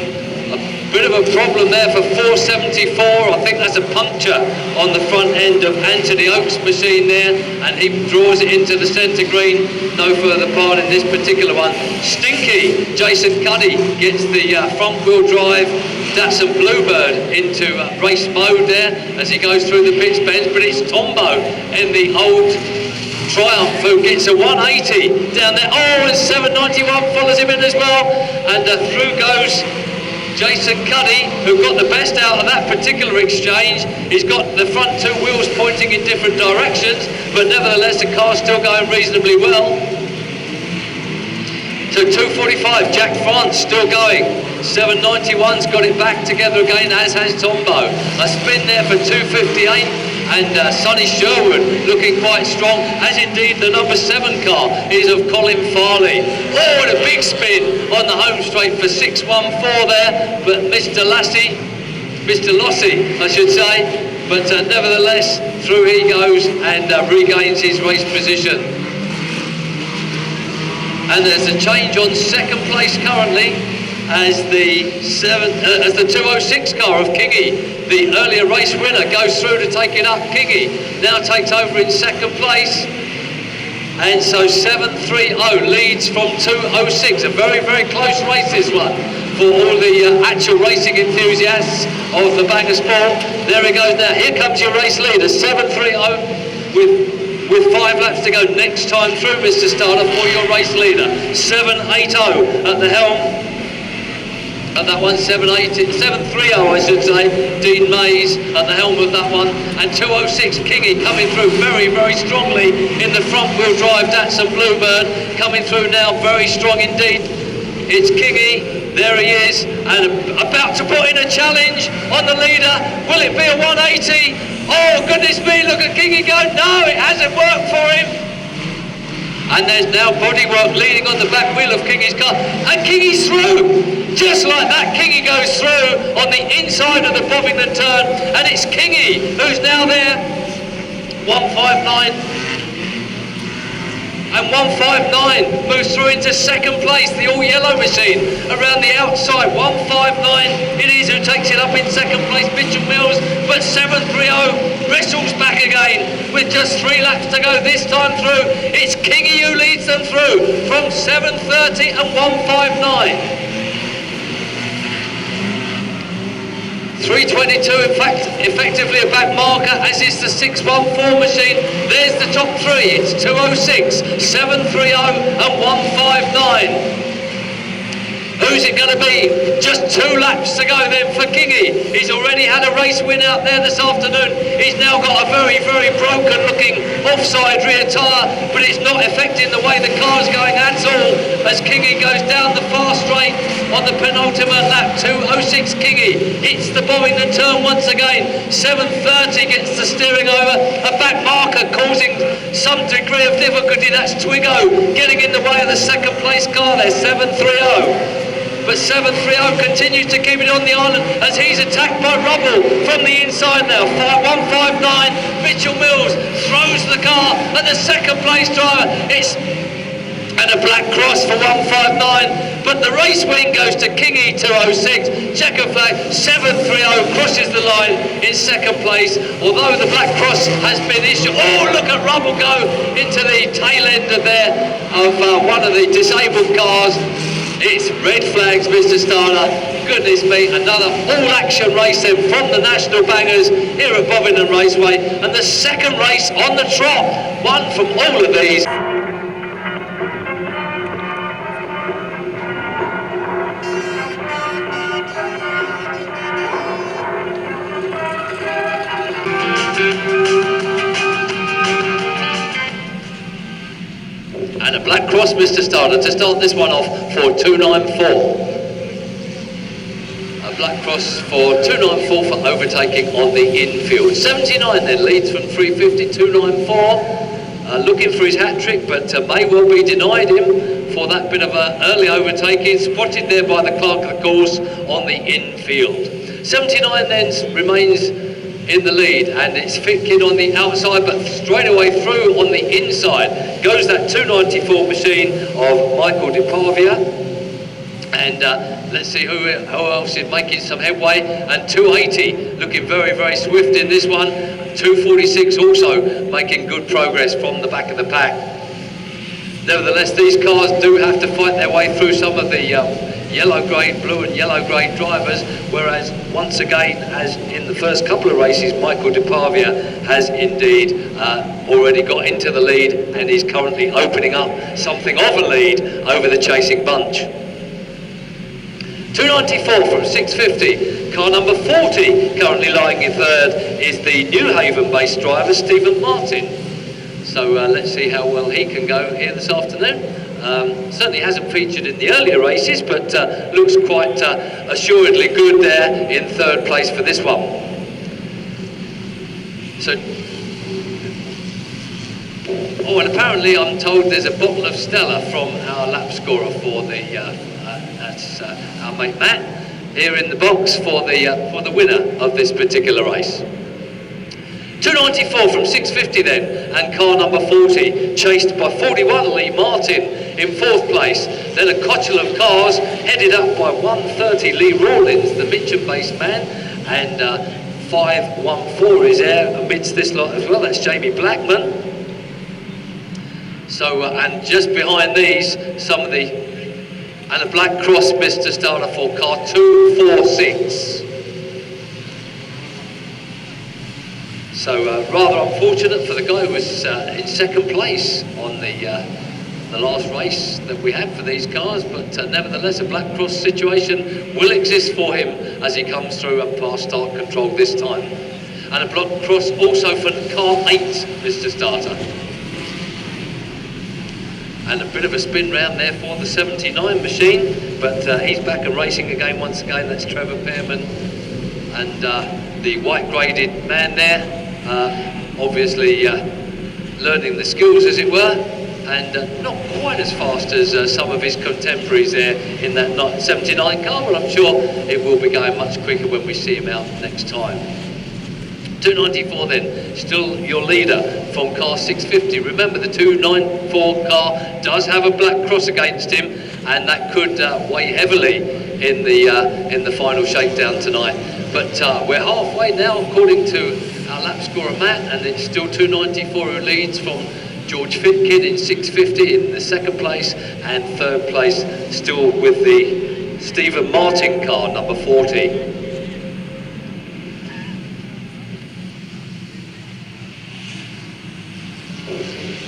bit of a problem there for 474. I think that's a puncture on the front end of Anthony Oakes' machine there, and he draws it into the centre green. No further part in this particular one. Stinky Jason Cuddy gets the front wheel drive Datsun Bluebird into race mode there as he goes through the pits bends, but it's Tombo in the old Triumph who gets a 180 down there. Oh, and 791 follows him in as well, and through goes Jason Cuddy, who got the best out of that particular exchange. He's got the front two wheels pointing in different directions, but nevertheless the car's still going reasonably well. To 245, Jack France still going. 791's got it back together again, as has Tombo. A spin there for 258, and Sonny Sherwood looking quite strong, as indeed the number 7 car is of Colin Farley. Oh, and a big spin on the home straight for 614 there, but Mr. Lossie, I should say, but nevertheless, through he goes and regains his race position. And there's a change on second place currently as the 206 car of Kingy, the earlier race winner, goes through to take it up. Kingy now takes over in second place, and so 730 leads from 206. A very, very close race this one for all the actual racing enthusiasts of the Banger Sport. There he goes now. Here comes your race leader, 730 with 5 laps to go next time through, Mr. Starter, for your race leader. 780 at the helm. At that one, 730 I should say, Dean Mays at the helm of that one, and 206 Kingy coming through very, very strongly in the front wheel drive Datsun Bluebird, coming through now very strong indeed. It's Kingy, there he is, and about to put in a challenge on the leader. Will it be a 180? Oh goodness me, look at Kingy go. No, it hasn't worked for him. And there's now bodywork leading on the back wheel of Kingy's car, and Kingy's through. Just like that, Kingy goes through on the inside of the Bovingdon turn, and it's Kingy who's now there. 159. And 159 moves through into second place, the all-yellow machine around the outside. 159 it is who takes it up in second place, Mitchell Mills, but 730 wrestles back again with just 3 laps to go this time through. It's Kingy who leads them through from 730 and 159. 322, in fact, effectively a back marker, as is the 614 machine. There's the top 3. It's 206, 730 and 159. Who's it going to be? Just 2 laps to go then for Kingy. He's already had a race win out there this afternoon. He's now got a very, very broken looking offside rear tyre, but it's not affecting the way the car's going at all as Kingy goes down the far straight on the penultimate lap. 206 Kingy hits the Bovingdon turn once again. 730 gets the steering over. A back marker causing some degree of difficulty. That's Twiggo getting in the way of the second place car there, 730. but 730 continues to keep it on the island as he's attacked by rubble from the inside now. 159, Mitchell Mills throws the car at the second place driver. It's and a black cross for 159, but the race win goes to Kingy 206. Checker flag 730 crosses the line in second place, although the black cross has been issued. Oh, look at rubble go into the tail end of there of one of the disabled cars. It's red flags, Mr. Starter. Goodness me, another all-action race then from the National Bangers here at Bovingdon Raceway, and the second race on the trot, one from all of these. And a black cross, Mr. Starter, to start this one off for 294. A black cross for 294 for overtaking on the infield. 79 then leads from 350, 294. Looking for his hat trick, but may well be denied him for that bit of an early overtaking. Spotted there by the clerk of the course on the infield. 79 then remains in the lead, and it's Fitkin on the outside, but straight away through on the inside goes that 294 machine of Michael Depavia, and let's see who else is making some headway. And 280 looking very, very swift in this one. 246 also making good progress from the back of the pack. Nevertheless, these cars do have to fight their way through some of the yellow grey, blue and yellow grey drivers, whereas once again, as in the first couple of races, Michael Depavia has indeed already got into the lead and is currently opening up something of a lead over the chasing bunch. 294 from 650, car number 40, currently lying in third, is the New Haven-based driver, Stephen Martin. So let's see how well he can go here this afternoon. Certainly hasn't featured in the earlier races, but looks quite assuredly good there in third place for this one. So, oh, and apparently I'm told there's a bottle of Stella from our lap scorer for the, that's our mate Matt, here in the box for the winner of this particular race. 294 from 650 then, and car number 40, chased by 41 Lee Martin in fourth place. Then a cotchel of cars headed up by 130 Lee Rawlins, the Mitcham-based man, and 514 is there amidst this lot as well. That's Jamie Blackman. So, and just behind these, some of the, and a black cross, Mr. Starter, for car 246. So rather unfortunate for the guy who was in second place on the last race that we had for these cars, but nevertheless a black cross situation will exist for him as he comes through and past start control this time. And a black cross also for car 8, Mr. Starter. And a bit of a spin round there for the 79 machine, but he's back and racing again once again. That's Trevor Pearman and the white graded man there. Obviously learning the skills, as it were, and not quite as fast as some of his contemporaries there in that 79 car, but I'm sure it will be going much quicker when we see him out next time. 294 then, still your leader from car 650. Remember, the 294 car does have a black cross against him, and that could weigh heavily in the final shakedown tonight. But we're halfway now, according to our lap scorer Matt, and it's still 294 who leads from George Fitkin in 650 in the second place, and third place still with the Stephen Martin car, number 40.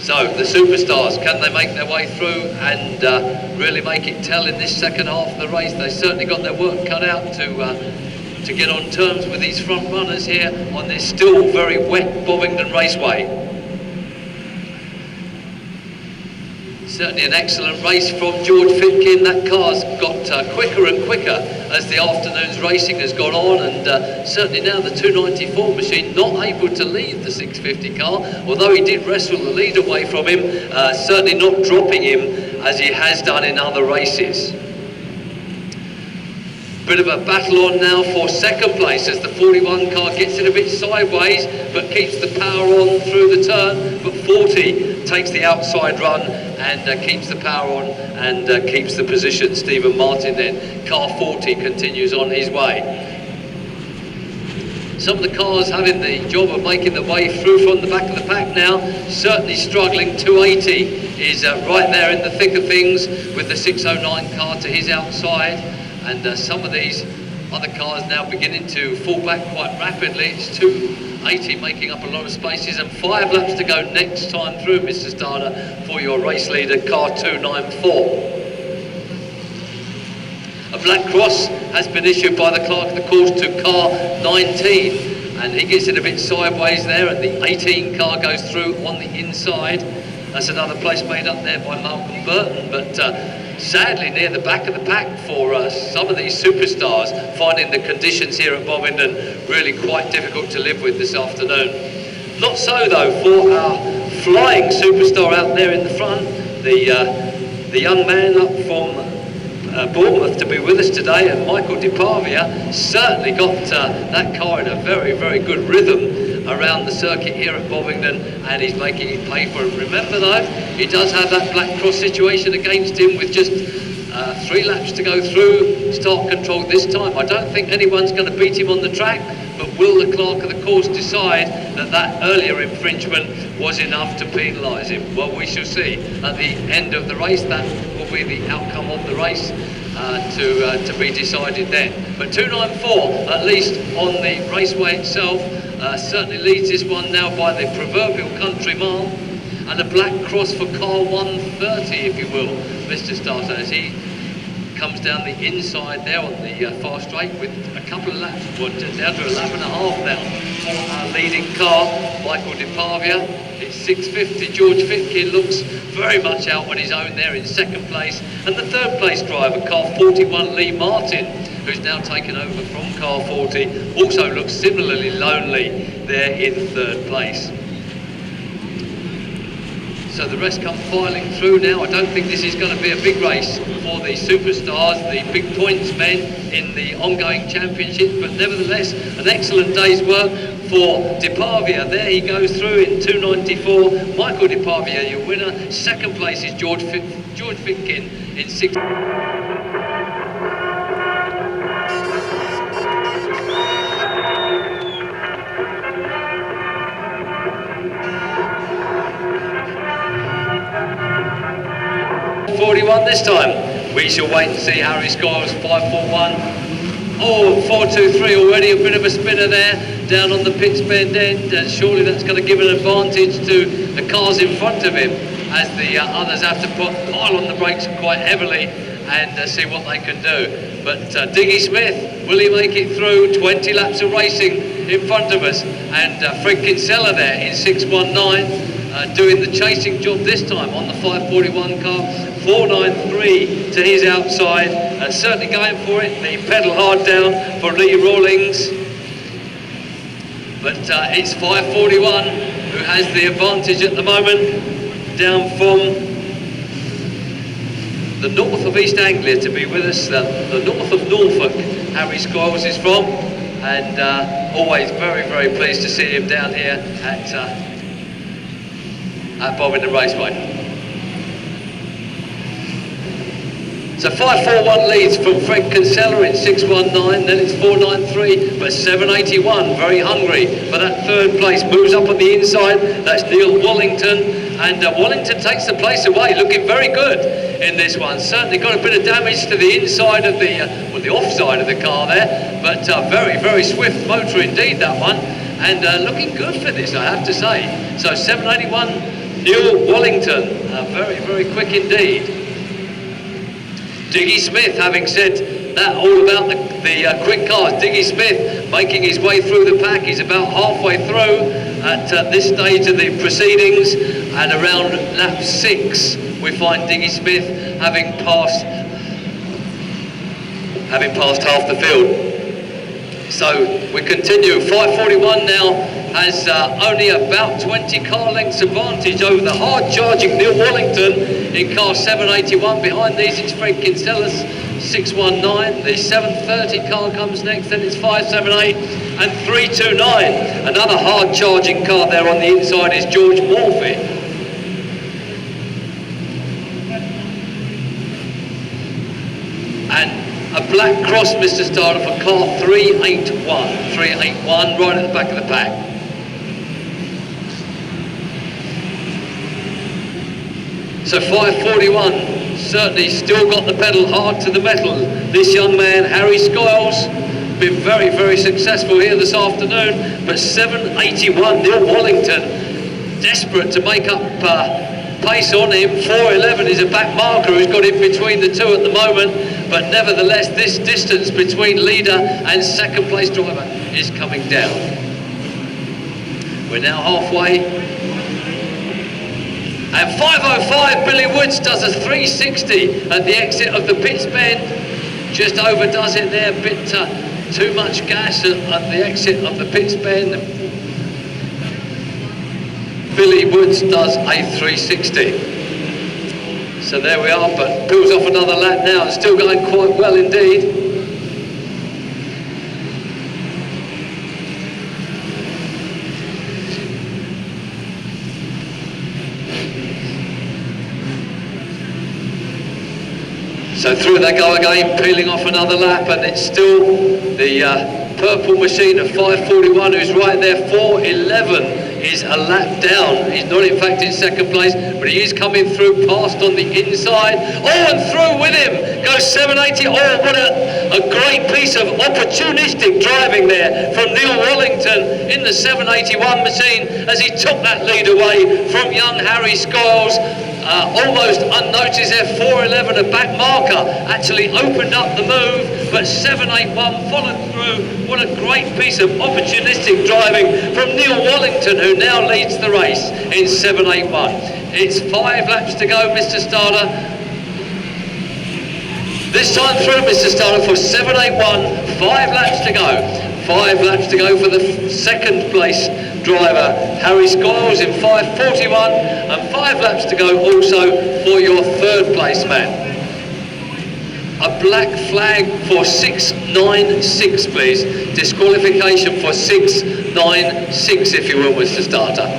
So the superstars, can they make their way through and really make it tell in this second half of the race? They certainly got their work cut out to get on terms with these front runners here on this still very wet Bovingdon Raceway. Certainly an excellent race from George Fitkin. That car's got quicker and quicker as the afternoon's racing has gone on, and certainly now the 294 machine not able to lead the 650 car, although he did wrestle the lead away from him, certainly not dropping him as he has done in other races. Bit of a battle on now for second place as the 41 car gets it a bit sideways but keeps the power on through the turn, but 40 takes the outside run and keeps the power on and keeps the position. Stephen Martin then, car 40, continues on his way. Some of the cars having the job of making their way through from the back of the pack now, certainly struggling. 280 is right there in the thick of things with the 609 car to his outside. And some of these other cars now beginning to fall back quite rapidly. It's 280 making up a lot of spaces and 5 laps to go next time through, Mr. Starter, for your race leader, car 294. A black cross has been issued by the clerk of the course to car 19, and he gets it a bit sideways there, and the 18 car goes through on the inside. That's another place made up there by Malcolm Burton, but sadly near the back of the pack for some of these superstars, finding the conditions here at Bovingdon really quite difficult to live with this afternoon. Not so though for our flying superstar out there in the front, the young man up from Bournemouth to be with us today, and Michael Depavia certainly got that car in a very, very good rhythm around the circuit here at Bovingdon, and he's making it pay for it. Remember though, he does have that black cross situation against him with just 3 laps to go through start control this time. I don't think anyone's going to beat him on the track, but will the clerk of the course decide that that earlier infringement was enough to penalise him? Well, we shall see at the end of the race. That will be the outcome of the race to be decided then. But 294, at least on the raceway itself, certainly leads this one now by the proverbial country mile, and a black cross for car 130, if you will, Mr. Starter, as he comes down the inside there on the far straight with a couple of laps, well, down to a lap and a half now for our leading car, Michael Depavia. It's 650. George Fitkin looks very much out on his own there in second place, and the third place driver, car 41, Lee Martin, who's now taken over from car 40, also looks similarly lonely there in third place. So the rest come filing through now. I don't think this is going to be a big race for the superstars, the big points men in the ongoing championships, but nevertheless an excellent day's work for Depavia. There he goes through in 294. Michael Depavia, your winner. Second place is George Fitkin in 6. This time. We shall wait and see how he scores. 541. Oh, 423 already, a bit of a spinner there down on the pit's bend end, and surely that's going to give an advantage to the cars in front of him as the others have to pile on the brakes quite heavily and see what they can do. But Diggy Smith, will he make it through? 20 laps of racing in front of us, and Fred Kinsella there in 619 doing the chasing job this time on the 541 car. 493 to his outside, certainly going for it. The pedal hard down for Lee Rawlings, but it's 541 who has the advantage at the moment, down from the north of East Anglia to be with us, the north of Norfolk, Harry Squires is from, and always very, very pleased to see him down here at Bovingdon Raceway. So 541 leads from Fred Kinsella in 619, then it's 493, but 781 very hungry for that third place, moves up on the inside. That's Neil Wallington, and Wallington takes the place away, looking very good in this one. Certainly got a bit of damage to the inside of the, well, the offside of the car there, but very, very swift motor indeed, that one, and looking good for this, I have to say. So 781, Neil Wallington, very, very quick indeed. Diggy Smith, having said that all about the quick cars, Diggy Smith making his way through the pack. He's about halfway through at this stage of the proceedings, and around lap 6 we find Diggy Smith having passed half the field. So we continue. 541 now has only about 20 car lengths advantage over the hard charging Neil Wallington in car 781. Behind these it's Fred Kinsella's 619. The 730 car comes next, then it's 578 and 329. Another hard charging car there on the inside is George Morphy. And a black cross, Mr. Starter, for car 381. 381 right at the back of the pack. So 541, certainly still got the pedal hard to the metal. This young man, Harry Skiles, been very, very successful here this afternoon. But 781, Neil Wallington, desperate to make up pace on him. 411 is a back marker who's got in between the two at the moment. But nevertheless, this distance between leader and second place driver is coming down. We're now halfway. And 505, Billy Woods does a 360 at the exit of the pits bend. Just overdoes it there, a bit too much gas at the exit of the pits bend. Billy Woods does a 360. So there we are, but pulls off another lap now and still going quite well indeed. So through they go again, peeling off another lap, and it's still the purple machine of 541 who's right there. 411 is a lap down. He's not in fact in second place, but he is coming through past on the inside. Oh, and through with him goes 780. Oh, what a great piece of opportunistic driving there from Neil Wallington in the 781 machine as he took that lead away from young Harry Skiles. Almost unnoticed there. 411, a back marker, actually opened up the move, but 781 followed through. What a great piece of opportunistic driving from Neil Wallington, who now leads the race in 781. It's 5 laps to go, Mr. Starter. This time through, Mr. Starter, for 781, 5 laps to go. 5 laps to go for the second place driver, Harry Skiles, in 541, and 5 laps to go also for your third place man. A black flag for 696, please. Disqualification for 696, if you will, Mr. Starter.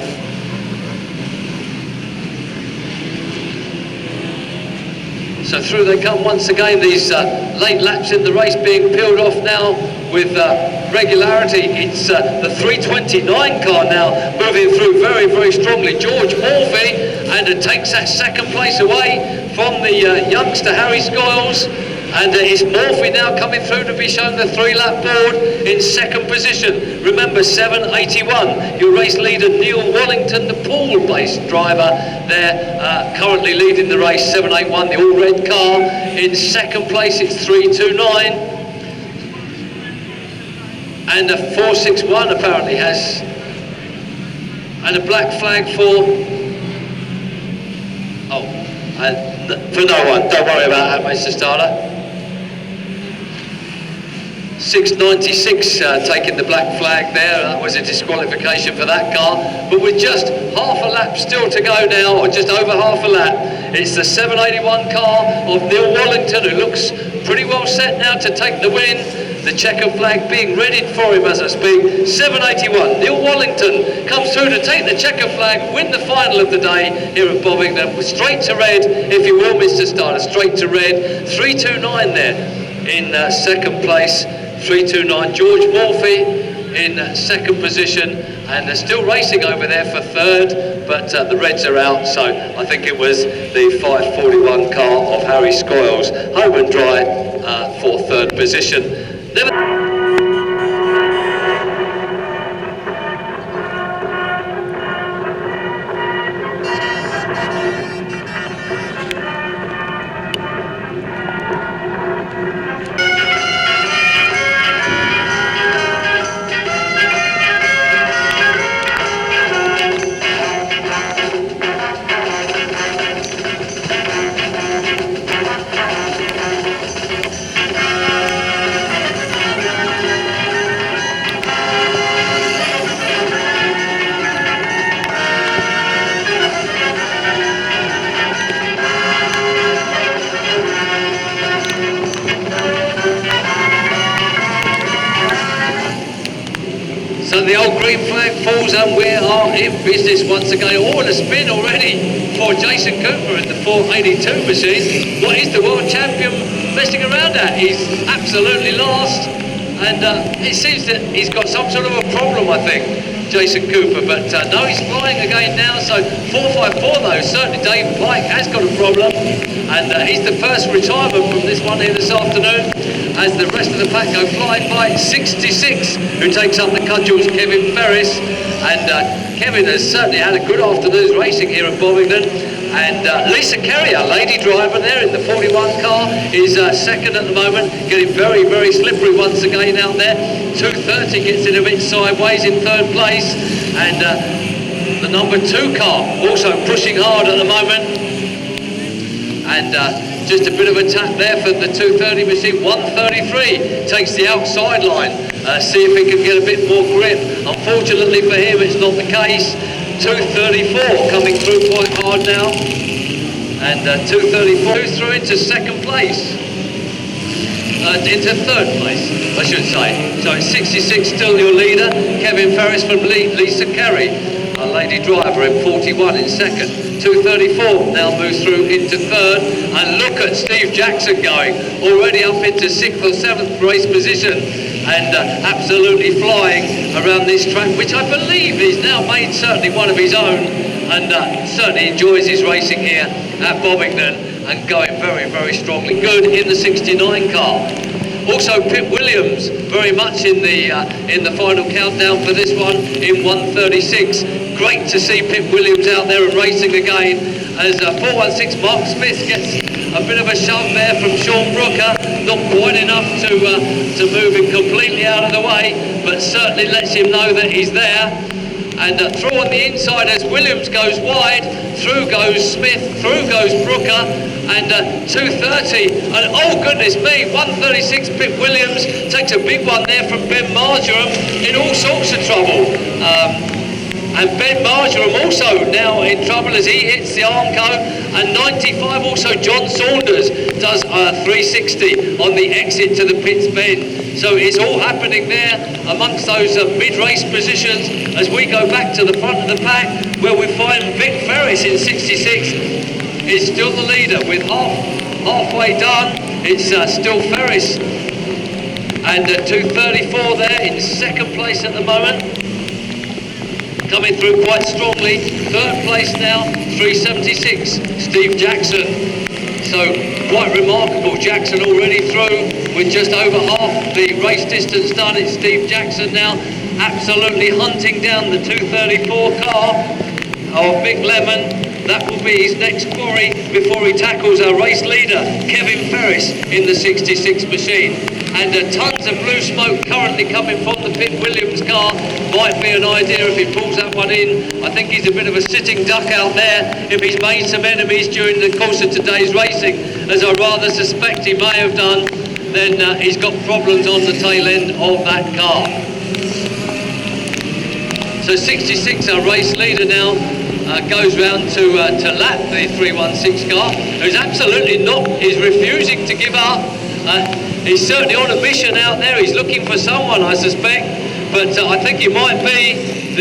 So through they come once again, these late laps in the race being peeled off now with regularity. It's the 329 car now moving through very, very strongly. George Morphy, and it takes that second place away from the youngster Harry Skiles. And it's Morphy now coming through to be shown the 3-lap board in second position. Remember, 781, your race leader Neil Wallington, the pool-based driver there, currently leading the race. 781, the all-red car. In second place, it's 329. And a 461 apparently has, and a black flag for, for no one. Don't worry about that, Mr. Starter. 696 taking the black flag there. That was a disqualification for that car. But with just half a lap still to go now, or just over half a lap, it's the 781 car of Neil Wallington, who looks pretty well set now to take the win. The checker flag being readied for him as I speak. 781, Neil Wallington comes through to take the checker flag, win the final of the day here at Bovingdon. Straight to red, if you will, Mr. Starter, straight to red. 329 there in second place. 329, George Morphy in second position, and they're still racing over there for third, but the reds are out, so I think it was the 541 car of Harry Skiles, home and dry for third position. we are in business once again. All in a spin already for Jason Cooper in the 482 machine. What is the world champion messing around at? He's absolutely last, and it seems that he's got some sort of a problem, I think, Jason Cooper, but no, he's flying again now. So 454 though, certainly Dave Pike has got a problem, and he's the first retirement from this one here this afternoon, as the rest of the pack go flying by. 66, who takes up the cudgels, Kevin Ferris, and Kevin has certainly had a good afternoon's racing here at Bovingdon. And Lisa Kerry, our lady driver there in the 41 car, is second at the moment, getting very, very slippery once again out there. 230 gets in a bit sideways in third place, and the number 2 car also pushing hard at the moment. And just a bit of a tap there for the 230 machine. 133 takes the outside line. See if he can get a bit more grip. Unfortunately for him, it's not the case. 234 coming through quite hard now, and 234 through into second place, into third place I should say. So it's 66 still your leader, Kevin Ferris from Lisa Kerry, our lady driver, in 41 in second. 234 now moves through into third, and look at Steve Jackson going already up into 6th or 7th race position, and absolutely flying around this track, which I believe he's now made certainly one of his own, and certainly enjoys his racing here at Bovingdon, and going very, very strongly. Good in the 69 car. Also Pip Williams very much in the final countdown for this one in 136. Great to see Pip Williams out there and racing again, as 416 Mark Smith gets a bit of a shove there from Sean Brooker, not quite enough to move him completely out of the way, but certainly lets him know that he's there. And through on the inside as Williams goes wide, through goes Smith, through goes Brooker, and 230, and oh goodness me, 136 Pip Williams takes a big one there from Ben Marjoram, in all sorts of trouble. And Ben Marjoram also now in trouble as he hits the Armco, and 95 also John Saunders does 360 on the exit to the pits bend. So it's all happening there amongst those mid-race positions as we go back to the front of the pack, where we find Vic Ferris in 66 is still the leader with halfway done. It's still Ferris, and 234 there in second place at the moment, coming through quite strongly. Third place now, 376, Steve Jackson. So quite remarkable, Jackson already through with just over half the race distance done. It's Steve Jackson now absolutely hunting down the 234 car of Mick Lemon. That will be his next quarry before he tackles our race leader, Kevin Ferris, in the 66 machine. And tons of blue smoke currently coming from the Pip Williams car. Might be an idea if he pulls that one in. I think he's a bit of a sitting duck out there. If he's made some enemies during the course of today's racing, as I rather suspect he may have done, then he's got problems on the tail end of that car. So 66, our race leader now, goes round to lap the 316 car, who's absolutely not, he's refusing to give up. He's certainly on a mission out there. He's looking for someone, I suspect, but I think he might be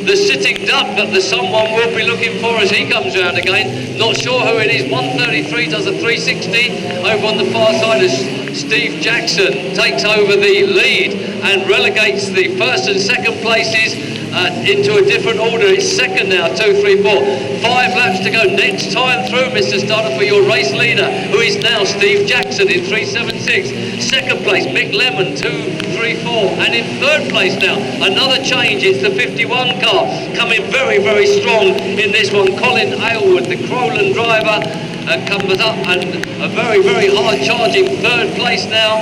the sitting duck that the someone will be looking for as he comes round again. Not sure who it is. 133 does a 360 over on the far side as Steve Jackson takes over the lead and relegates the first and second places into a different order. It's second now, 2, 3, 4. 5 laps to go. Next time through, Mr. Stunner, for your race leader, who is now Steve Jackson in 376. Second place, Mick Lemon, 2, 3, 4. And in third place now, another change. It's the 51 car coming very, very strong in this one. Colin Aylward, the Crowland driver, comes up, and a very, very hard charging third place now.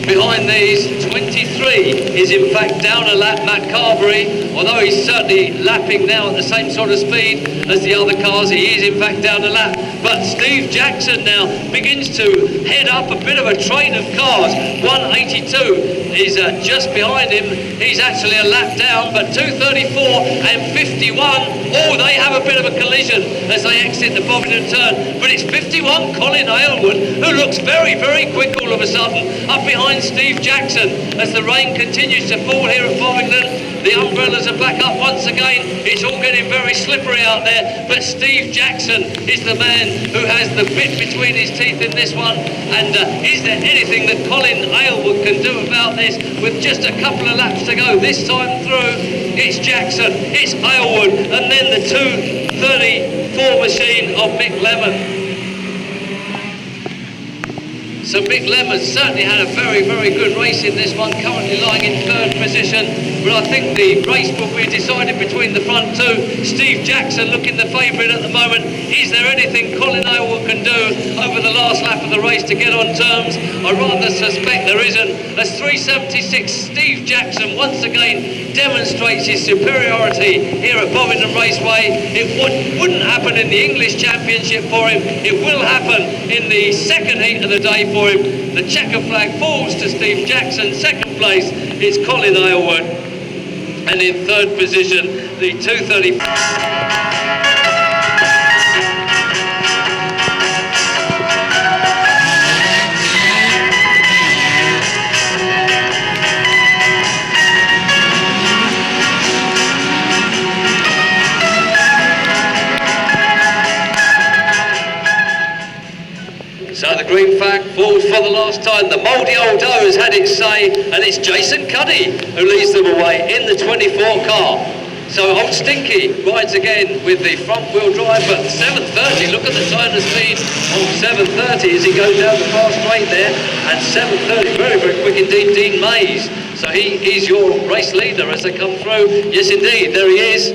Behind these, 23 is in fact down a lap, Matt Carberry, although he's certainly lapping now at the same sort of speed as the other cars, he is in fact down a lap. But Steve Jackson now begins to head up a bit of a train of cars. 182 is just behind him, he's actually a lap down, but 234 and 51, oh, they have a bit of a collision as they exit the Bovingdon turn. But it's 51 Colin Aylward, who looks very, very quick all of a sudden, up behind again, Steve Jackson, as the rain continues to fall here at Bovingdon. The umbrellas are back up once again. It's all getting very slippery out there, but Steve Jackson is the man who has the bit between his teeth in this one. And is there anything that Colin Aylward can do about this with just a couple of laps to go? This time through, it's Jackson, it's Aylward, and then the 2:34 machine of Mick Lemon. So Mick Lemon certainly had a very, very good race in this one, currently lying in third position. But I think the race will be decided between the front two. Steve Jackson looking the favourite at the moment. Is there anything Colin Aylward can do over the last lap of the race to get on terms? I rather suspect there isn't. As 3:76, Steve Jackson once again demonstrates his superiority here at Bovingdon Raceway. It wouldn't happen in the English Championship for him. It will happen in the second heat of the day for him. The checker flag falls to Steve Jackson. Second place is Colin Aylward, and in third position the 2:30. So the green flag falls for the last time. The mouldy old doe has had its say, and it's Jason Cuddy who leads them away in the 24 car. So Old Stinky rides again with the front wheel drive, but 7:30, look at the time of speed of 7:30 as he goes down the far straight there, and 7:30, very, very quick indeed, Dean Mays. So he is your race leader as they come through. Yes indeed, there he is.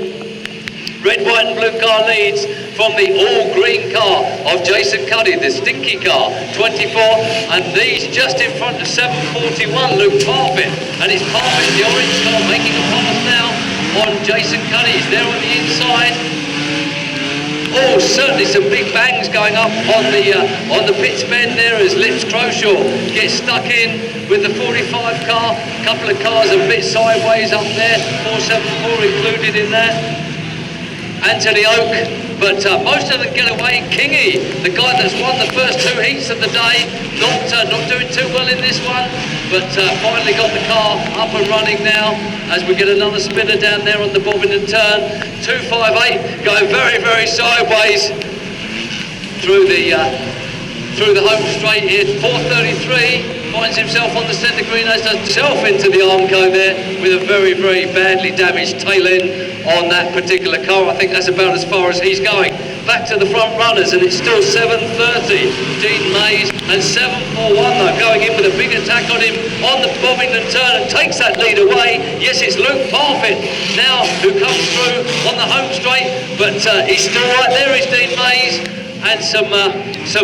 Red, white and blue car leads from the all-green car of Jason Cuddy, the Stinky car, 24, and these just in front of 7:41, Luke Parfitt, and it's Parfitt, the orange car, making a pass now on Jason Cuddy. He's there on the inside. Oh, certainly some big bangs going up on the pit's bend there as Lips Croshaw gets stuck in with the 45 car. A couple of cars a bit sideways up there, 474 included in that. Anthony Oak, but most of them get away. Kingy, the guy that's won the first two heats of the day, not doing too well in this one, but finally got the car up and running now as we get another spinner down there on the Bovingdon turn. 258 going very, very sideways through the home straight here. 433 finds himself on the centre green, as does himself into the Armco there with a very, very badly damaged tail end on that particular car. I think that's about as far as he's going. Back to the front runners, and it's still 7:30. Dean Mays, and 7:41 though, going in with a big attack on him on the Bovingdon turn and takes that lead away. Yes, it's Luke Parfitt now who comes through on the home straight, but he's still right there, is Dean Mays. And some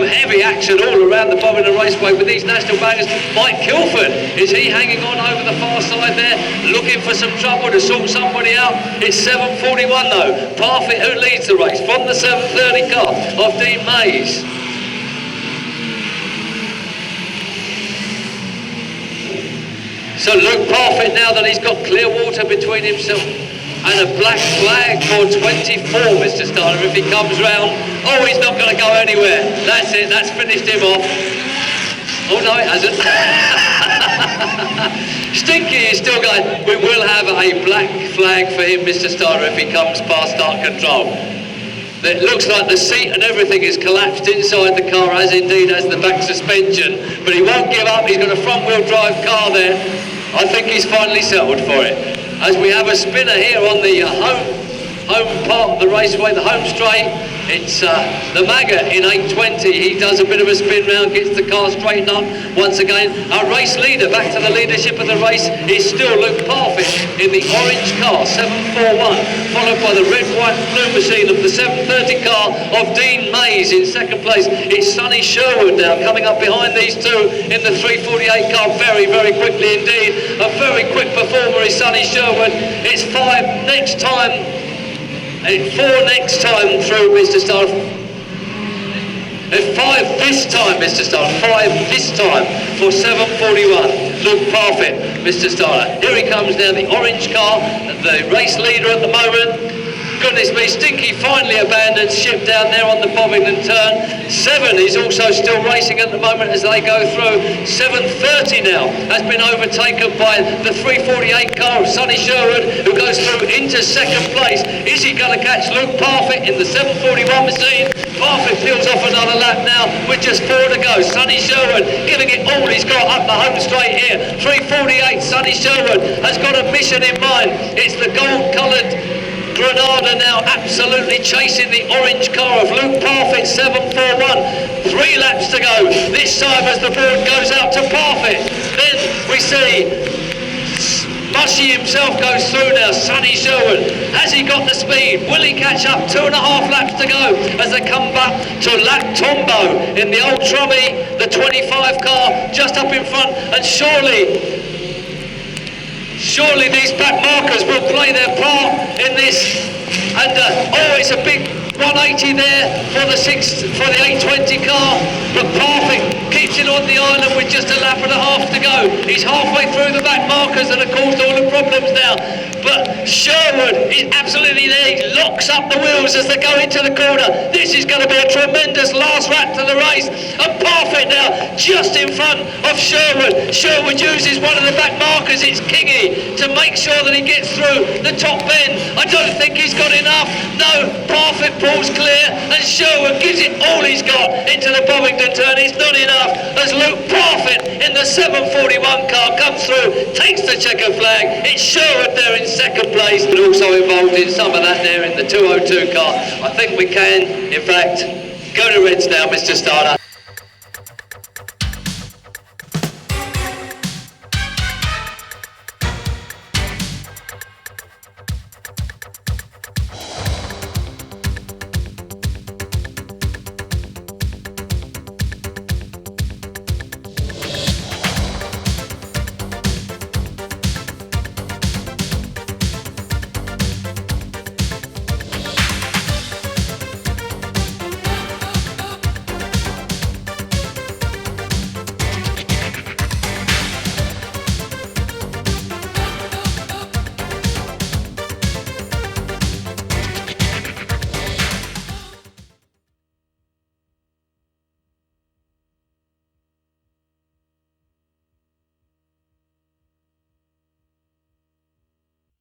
heavy action all around the Bovingdon Raceway with these national bangers. Mike Kilford, is he hanging on over the far side there, looking for some trouble to sort somebody out? It's 7:41 though. Parfitt who leads the race from the 7:30 car of Dean Mays. So Luke Parfitt, now that he's got clear water between himself and a black flag for 24, Mr. Starner, if he comes round. Oh, he's not going to go anywhere. That's it, that's finished him off. Oh no, it hasn't. Stinky is still going. We will have a black flag for him, Mr. Starner, if he comes past start control. It looks like the seat and everything is collapsed inside the car, as indeed as the back suspension, but he won't give up. He's got a front wheel drive car there. I think he's finally settled for it. As we have a spinner here on the home part of the raceway, the home straight. It's the Maggot in 820. He does a bit of a spin round, gets the car straightened up once again. Our race leader, back to the leadership of the race, is still Luke Parfitt in the orange car, 741, followed by the red, white and blue machine of the 730 car of Dean Mays in second place. It's Sonny Sherwood now coming up behind these two in the 348 car, very, very quickly indeed. A very quick performer is Sonny Sherwood. It's 5 next time. And 4 next time through, Mr. Starr. And 5 this time, Mr. Starr. 5 this time for 741. Luke Parfitt, Mr. Starr. Here he comes now, the orange car, the race leader at the moment. Goodness me, Stinky finally abandons ship down there on the Bovingdon turn. 7 is also still racing at the moment as they go through. 7:30 now has been overtaken by the 348 car of Sonny Sherwood, who goes through into second place. Is he going to catch Luke Parfitt in the 741 machine? Parfitt peels off another lap now with just 4 to go. Sonny Sherwood giving it all he's got up the home straight here. 348, Sonny Sherwood has got a mission in mind. It's the gold-coloured Granada now absolutely chasing the orange car of Luke Parfitt, 741. 3 laps to go this time as the board goes out to Parfitt. Then we see Mushy himself goes through now. Sonny Sherwood, has he got the speed? Will he catch up? 2.5 laps to go as they come back to Lac Tombeau in the old Trummy, the 25 car just up in front, and surely these back markers will play their part in this. And oh, it's a big 180 there for the 820 car, but Parfitt keeps it on the island with just a lap and a half to go. He's halfway through the back markers and have caused all the problems now. But Sherwood is absolutely there. He locks up the wheels as they go into the corner. This is going to be a tremendous last lap to the race. And Parfitt now just in front of Sherwood. Sherwood uses one of the back markers, it's Kingy, to make sure that he gets through the top bend. I don't think he's got enough. No, Parfitt pulls clear and Sherwood gives it all he's got into the Bovingdon turn. It's not enough as Luke Parfitt in the 741 car comes through, takes the checker flag. It's Sherwood there in second place, but also involved in some of that there in the 202 car. I think we can, in fact, go to Reds now, Mr. Starter.